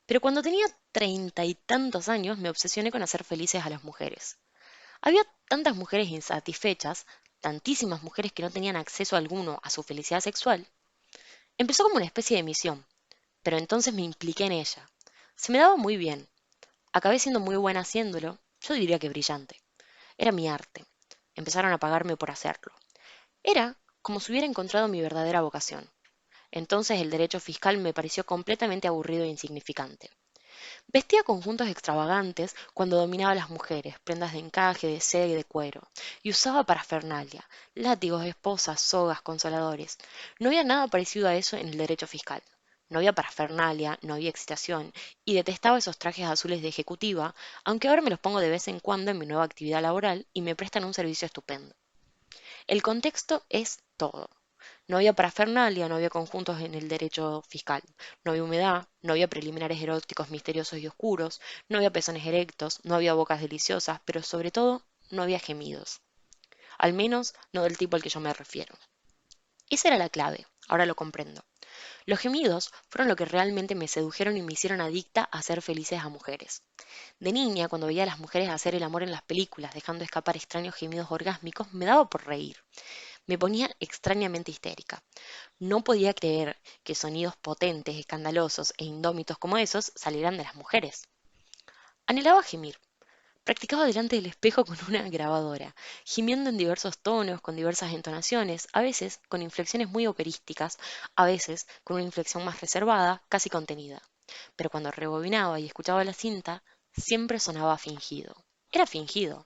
Pero cuando tenía 30 y tantos años me obsesioné con hacer felices a las mujeres. Había tantas mujeres insatisfechas, tantísimas mujeres que no tenían acceso alguno a su felicidad sexual. Empezó como una especie de misión, pero entonces me impliqué en ella. Se me daba muy bien. Acabé siendo muy buena haciéndolo, yo diría que brillante. Era mi arte. Empezaron a pagarme por hacerlo. Era como si hubiera encontrado mi verdadera vocación. Entonces el derecho fiscal me pareció completamente aburrido e insignificante. Vestía conjuntos extravagantes cuando dominaba a las mujeres, prendas de encaje, de seda y de cuero, y usaba parafernalia, látigos, esposas, sogas, consoladores. No había nada parecido a eso en el derecho fiscal. No había parafernalia, no había excitación, y detestaba esos trajes azules de ejecutiva, aunque ahora me los pongo de vez en cuando en mi nueva actividad laboral y me prestan un servicio estupendo. El contexto es todo. No había parafernalia, no había conjuntos en el derecho fiscal, no había humedad, no había preliminares eróticos misteriosos y oscuros, no había pezones erectos, no había bocas deliciosas, pero sobre todo no había gemidos. Al menos no del tipo al que yo me refiero. Esa era la clave, ahora lo comprendo. Los gemidos fueron lo que realmente me sedujeron y me hicieron adicta a ser felices a mujeres. De niña, cuando veía a las mujeres hacer el amor en las películas, dejando escapar extraños gemidos orgásmicos, me daba por reír. Me ponía extrañamente histérica. No podía creer que sonidos potentes, escandalosos e indómitos como esos salieran de las mujeres. Anhelaba gemir. Practicaba delante del espejo con una grabadora, gimiendo en diversos tonos, con diversas entonaciones, a veces con inflexiones muy operísticas, a veces con una inflexión más reservada, casi contenida. Pero cuando rebobinaba y escuchaba la cinta, siempre sonaba fingido. Era fingido.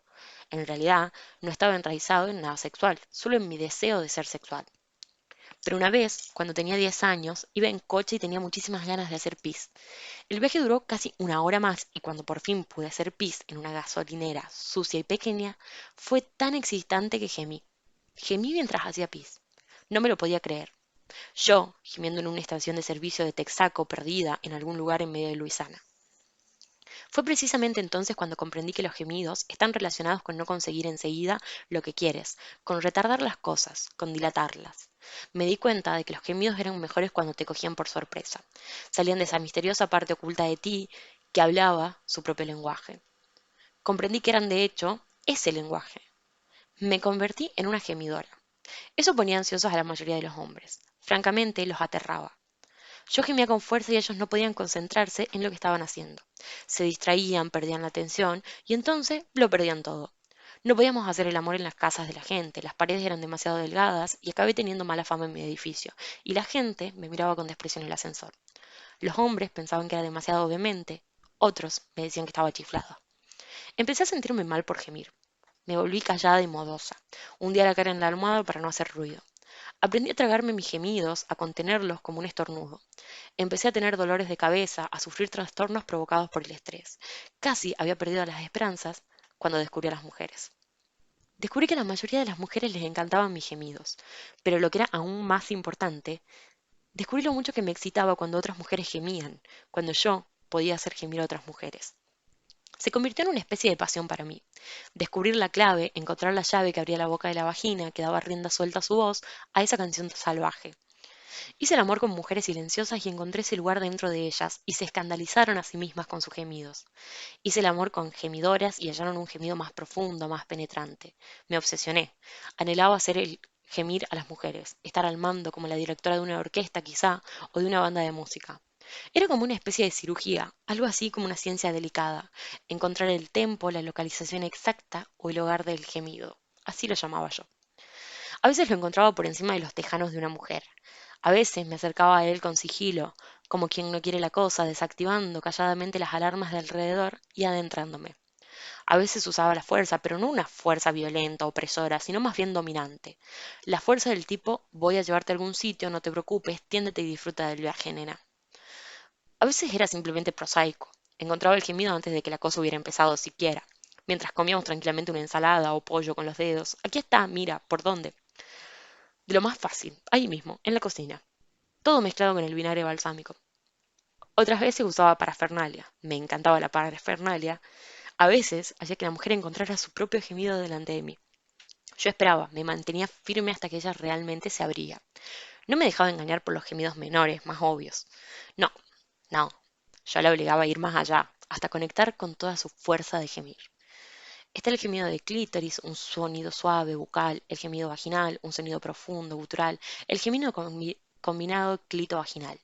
En realidad, no estaba enraizado en nada sexual, solo en mi deseo de ser sexual. Pero una vez, cuando tenía 10 años, iba en coche y tenía muchísimas ganas de hacer pis. El viaje duró casi una hora más y cuando por fin pude hacer pis en una gasolinera sucia y pequeña, fue tan excitante que gemí. Gemí mientras hacía pis. No me lo podía creer. Yo, gimiendo en una estación de servicio de Texaco perdida en algún lugar en medio de Luisiana. Fue precisamente entonces cuando comprendí que los gemidos están relacionados con no conseguir enseguida lo que quieres, con retardar las cosas, con dilatarlas. Me di cuenta de que los gemidos eran mejores cuando te cogían por sorpresa. Salían de esa misteriosa parte oculta de ti que hablaba su propio lenguaje. Comprendí que eran de hecho ese lenguaje. Me convertí en una gemidora. Eso ponía ansiosos a la mayoría de los hombres. Francamente, los aterraba. Yo gemía con fuerza y ellos no podían concentrarse en lo que estaban haciendo. Se distraían, perdían la atención y entonces lo perdían todo. No podíamos hacer el amor en las casas de la gente, las paredes eran demasiado delgadas y acabé teniendo mala fama en mi edificio, y la gente me miraba con desprecio en el ascensor. Los hombres pensaban que era demasiado vehemente, otros me decían que estaba chiflada. Empecé a sentirme mal por gemir. Me volví callada y modosa. Hundí la cara en la almohada para no hacer ruido. Aprendí a tragarme mis gemidos, a contenerlos como un estornudo. Empecé a tener dolores de cabeza, a sufrir trastornos provocados por el estrés. Casi había perdido las esperanzas cuando descubrí a las mujeres. Descubrí que a la mayoría de las mujeres les encantaban mis gemidos, pero lo que era aún más importante, descubrí lo mucho que me excitaba cuando otras mujeres gemían, cuando yo podía hacer gemir a otras mujeres. Se convirtió en una especie de pasión para mí. Descubrir la clave, encontrar la llave que abría la boca de la vagina, que daba rienda suelta a su voz, a esa canción salvaje. Hice el amor con mujeres silenciosas y encontré ese lugar dentro de ellas, y se escandalizaron a sí mismas con sus gemidos. Hice el amor con gemidoras y hallaron un gemido más profundo, más penetrante. Me obsesioné. Anhelaba hacer el gemir a las mujeres, estar al mando como la directora de una orquesta quizá, o de una banda de música. Era como una especie de cirugía, algo así como una ciencia delicada, encontrar el tempo, la localización exacta o el hogar del gemido. Así lo llamaba yo. A veces lo encontraba por encima de los tejanos de una mujer. A veces me acercaba a él con sigilo, como quien no quiere la cosa, desactivando calladamente las alarmas de alrededor y adentrándome. A veces usaba la fuerza, pero no una fuerza violenta, opresora, sino más bien dominante. La fuerza del tipo, voy a llevarte a algún sitio, no te preocupes, tiéndete y disfruta del viaje, nena. A veces era simplemente prosaico. Encontraba el gemido antes de que la cosa hubiera empezado siquiera. Mientras comíamos tranquilamente una ensalada o pollo con los dedos. Aquí está, mira, ¿por dónde? De lo más fácil, ahí mismo, en la cocina. Todo mezclado con el vinagre balsámico. Otras veces usaba parafernalia. Me encantaba la parafernalia. A veces hacía que la mujer encontrara su propio gemido delante de mí. Yo esperaba, me mantenía firme hasta que ella realmente se abría. No me dejaba engañar por los gemidos menores, más obvios. No, no. Yo la obligaba a ir más allá, hasta conectar con toda su fuerza de gemir. Está el gemido de clítoris, un sonido suave, bucal, el gemido vaginal, un sonido profundo, gutural, el gemido combinado clito-vaginal.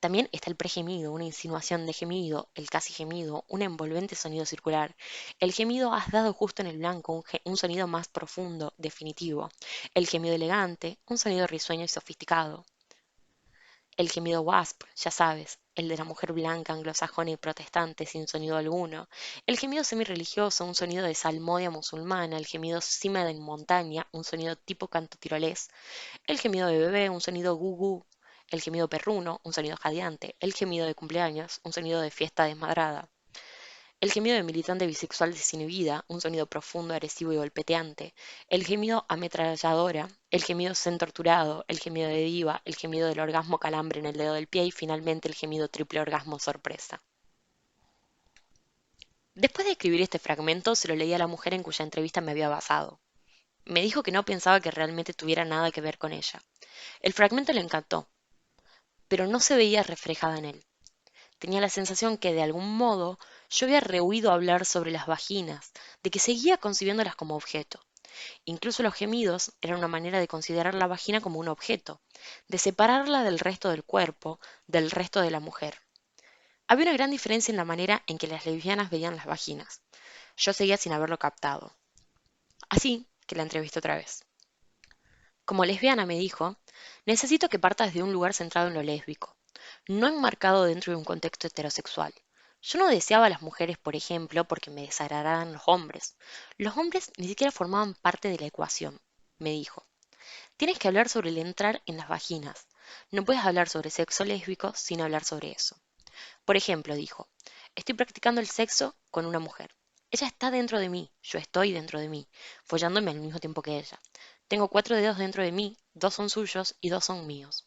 También está el pregemido, una insinuación de gemido, el casi gemido, un envolvente sonido circular. El gemido has dado justo en el blanco, un sonido más profundo, definitivo. El gemido elegante, un sonido risueño y sofisticado. El gemido wasp, ya sabes, el de la mujer blanca, anglosajona y protestante sin sonido alguno. El gemido semi-religioso, un sonido de salmodia musulmana. El gemido cima de montaña, un sonido tipo canto tirolés. El gemido de bebé, un sonido gugú. El gemido perruno, un sonido jadeante. El gemido de cumpleaños, un sonido de fiesta desmadrada. El gemido de militante bisexual desinhibida, un sonido profundo, agresivo y golpeteante. El gemido ametralladora, el gemido zen torturado, el gemido de diva, el gemido del orgasmo calambre en el dedo del pie y finalmente el gemido triple orgasmo sorpresa. Después de escribir este fragmento, se lo leí a la mujer en cuya entrevista me había basado. Me dijo que no pensaba que realmente tuviera nada que ver con ella. El fragmento le encantó, pero no se veía reflejada en él. Tenía la sensación que, de algún modo, yo había rehuido hablar sobre las vaginas, de que seguía concibiéndolas como objeto. Incluso los gemidos eran una manera de considerar la vagina como un objeto, de separarla del resto del cuerpo, del resto de la mujer. Había una gran diferencia en la manera en que las lesbianas veían las vaginas. Yo seguía sin haberlo captado. Así que la entrevisté otra vez. Como lesbiana, me dijo, necesito que partas de un lugar centrado en lo lésbico, no enmarcado dentro de un contexto heterosexual. Yo no deseaba a las mujeres, por ejemplo, porque me desagradaran los hombres. Los hombres ni siquiera formaban parte de la ecuación, me dijo. Tienes que hablar sobre el entrar en las vaginas. No puedes hablar sobre sexo lésbico sin hablar sobre eso. Por ejemplo, dijo, estoy practicando el sexo con una mujer. Ella está dentro de mí, yo estoy dentro de mí, follándome al mismo tiempo que ella. Tengo 4 dedos dentro de mí, 2 son suyos y 2 son míos.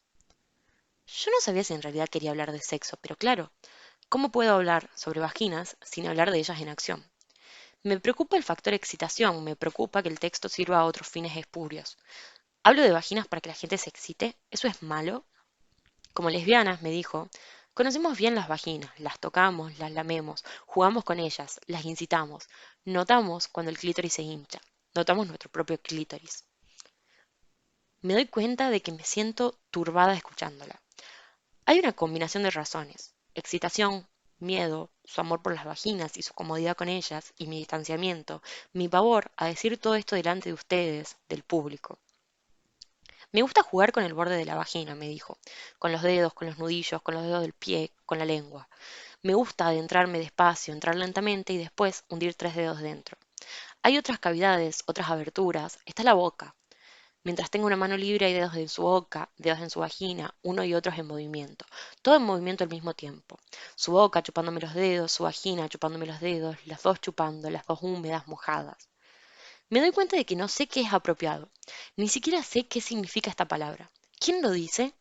Yo no sabía si en realidad quería hablar de sexo, pero claro, ¿cómo puedo hablar sobre vaginas sin hablar de ellas en acción? Me preocupa el factor excitación, me preocupa que el texto sirva a otros fines espurios. ¿Hablo de vaginas para que la gente se excite? ¿Eso es malo? Como lesbianas, me dijo, conocemos bien las vaginas, las tocamos, las lamemos, jugamos con ellas, las incitamos, notamos cuando el clítoris se hincha, notamos nuestro propio clítoris. Me doy cuenta de que me siento turbada escuchándola. Hay una combinación de razones: excitación, miedo, su amor por las vaginas y su comodidad con ellas, y mi distanciamiento, mi pavor a decir todo esto delante de ustedes, del público. Me gusta jugar con el borde de la vagina, me dijo, con los dedos, con los nudillos, con los dedos del pie, con la lengua. Me gusta adentrarme despacio, entrar lentamente y después hundir 3 dedos dentro. Hay otras cavidades, otras aberturas. Está la boca. Mientras tenga una mano libre hay dedos en su boca, dedos en su vagina, uno y otros en movimiento. Todo en movimiento al mismo tiempo. Su boca chupándome los dedos, su vagina chupándome los dedos, las dos chupando, las dos húmedas, mojadas. Me doy cuenta de que no sé qué es apropiado. Ni siquiera sé qué significa esta palabra. ¿Quién lo dice?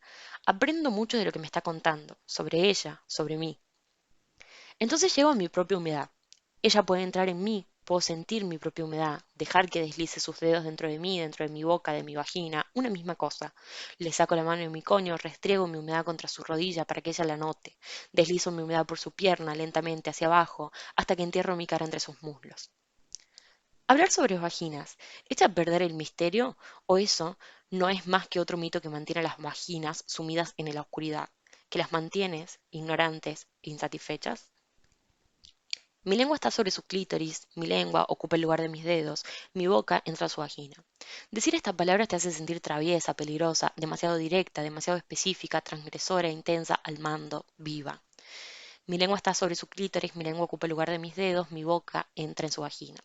Aprendo mucho de lo que me está contando, sobre ella, sobre mí. Entonces llego a mi propia humedad. Ella puede entrar en mí, puedo sentir mi propia humedad, dejar que deslice sus dedos dentro de mí, dentro de mi boca, de mi vagina, una misma cosa. Le saco la mano en mi coño, restriego mi humedad contra su rodilla para que ella la note. Deslizo mi humedad por su pierna, lentamente hacia abajo, hasta que entierro mi cara entre sus muslos. Hablar sobre vaginas, ¿echa a perder el misterio o eso no es más que otro mito que mantiene a las vaginas sumidas en la oscuridad, que las mantienes ignorantes e insatisfechas? Mi lengua está sobre su clítoris, mi lengua ocupa el lugar de mis dedos, mi boca entra a su vagina. Decir estas palabras te hace sentir traviesa, peligrosa, demasiado directa, demasiado específica, transgresora, intensa, al mando, viva. Mi lengua está sobre su clítoris, mi lengua ocupa el lugar de mis dedos, mi boca entra en su vagina.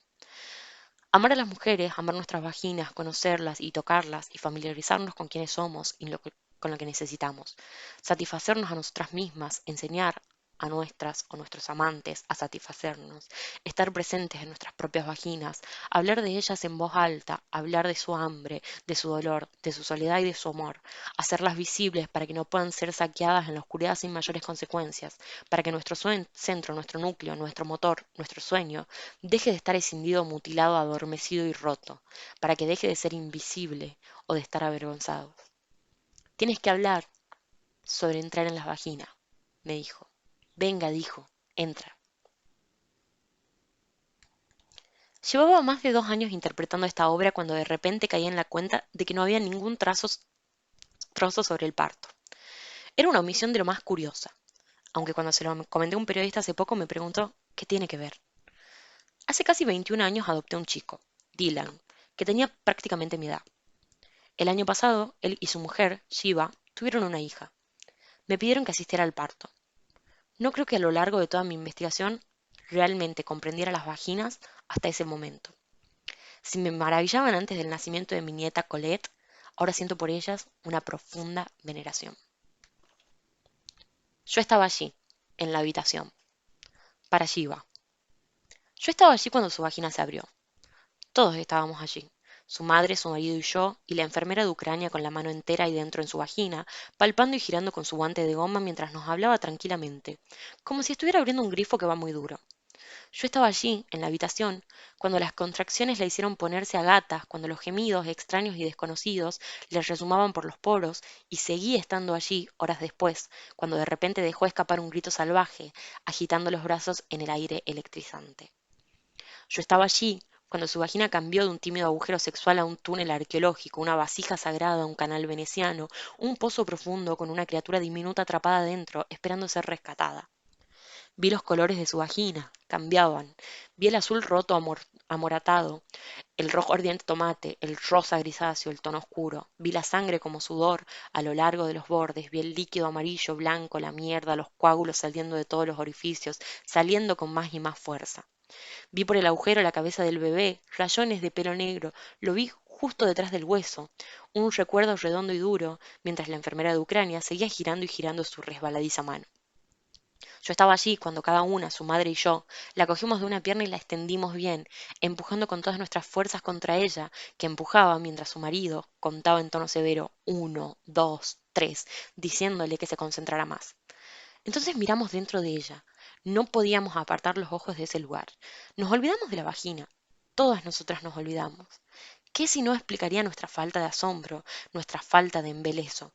Amar a las mujeres, amar nuestras vaginas, conocerlas y tocarlas y familiarizarnos con quienes somos y con lo que necesitamos. Satisfacernos a nosotras mismas, enseñar a nuestras o nuestros amantes a satisfacernos, estar presentes en nuestras propias vaginas, hablar de ellas en voz alta, hablar de su hambre, de su dolor, de su soledad y de su amor, hacerlas visibles para que no puedan ser saqueadas en la oscuridad sin mayores consecuencias, para que nuestro centro, nuestro núcleo, nuestro motor, nuestro sueño, deje de estar escindido, mutilado, adormecido y roto, para que deje de ser invisible o de estar avergonzado. Tienes que hablar sobre entrar en las vaginas, me dijo. Venga, dijo, entra. Llevaba más de 2 años interpretando esta obra cuando de repente caí en la cuenta de que no había ningún trozo sobre el parto. Era una omisión de lo más curiosa, aunque cuando se lo comenté a un periodista hace poco me preguntó qué tiene que ver. Hace casi 21 años adopté a un chico, Dylan, que tenía prácticamente mi edad. El año pasado, él y su mujer, Shiva, tuvieron una hija. Me pidieron que asistiera al parto. No creo que a lo largo de toda mi investigación realmente comprendiera las vaginas hasta ese momento. Si me maravillaban antes del nacimiento de mi nieta Colette, ahora siento por ellas una profunda veneración. Yo estaba allí, en la habitación, para Shiva. Yo estaba allí cuando su vagina se abrió. Todos estábamos allí. Su madre, su marido y yo, y la enfermera de Ucrania con la mano entera y dentro en su vagina, palpando y girando con su guante de goma mientras nos hablaba tranquilamente, como si estuviera abriendo un grifo que va muy duro. Yo estaba allí, en la habitación, cuando las contracciones la hicieron ponerse a gatas, cuando los gemidos extraños y desconocidos le resumaban por los poros, y seguí estando allí horas después, cuando de repente dejó escapar un grito salvaje, agitando los brazos en el aire electrizante. Yo estaba allí cuando su vagina cambió de un tímido agujero sexual a un túnel arqueológico, una vasija sagrada, un canal veneciano, un pozo profundo con una criatura diminuta atrapada dentro, esperando ser rescatada. Vi los colores de su vagina, cambiaban. Vi el azul roto amoratado, el rojo ardiente tomate, el rosa grisáceo, el tono oscuro. Vi la sangre como sudor a lo largo de los bordes, vi el líquido amarillo, blanco, la mierda, los coágulos saliendo de todos los orificios, saliendo con más y más fuerza. Vi por el agujero la cabeza del bebé, rayones de pelo negro, lo vi justo detrás del hueso, un recuerdo redondo y duro, mientras la enfermera de Ucrania seguía girando y girando su resbaladiza mano. Yo estaba allí cuando cada una, su madre y yo, la cogimos de una pierna y la extendimos bien, empujando con todas nuestras fuerzas contra ella, que empujaba mientras su marido contaba en tono severo 1, 2, 3, diciéndole que se concentrara más. Entonces miramos dentro de ella. No podíamos apartar los ojos de ese lugar. Nos olvidamos de la vagina. Todas nosotras nos olvidamos. ¿Qué si no explicaría nuestra falta de asombro, nuestra falta de embeleso?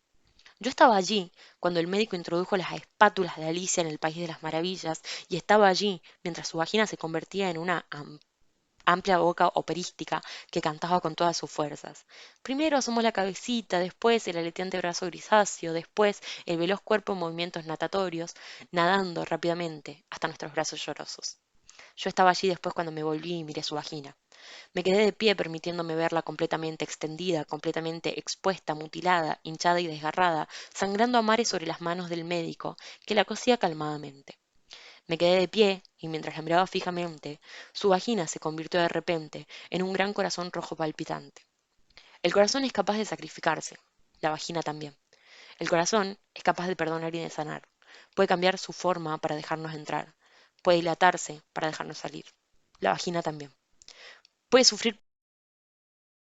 Yo estaba allí cuando el médico introdujo las espátulas de Alicia en el País de las Maravillas y estaba allí mientras su vagina se convertía en una amplia boca operística que cantaba con todas sus fuerzas. Primero asomó la cabecita, después el aleteante brazo grisáceo, después el veloz cuerpo en movimientos natatorios, nadando rápidamente hasta nuestros brazos llorosos. Yo estaba allí después cuando me volví y miré su vagina. Me quedé de pie permitiéndome verla completamente extendida, completamente expuesta, mutilada, hinchada y desgarrada, sangrando a mares sobre las manos del médico, que la cosía calmadamente. Me quedé de pie y mientras la miraba fijamente, su vagina se convirtió de repente en un gran corazón rojo palpitante. El corazón es capaz de sacrificarse, la vagina también. El corazón es capaz de perdonar y de sanar. Puede cambiar su forma para dejarnos entrar. Puede dilatarse para dejarnos salir. La vagina también. Puede sufrir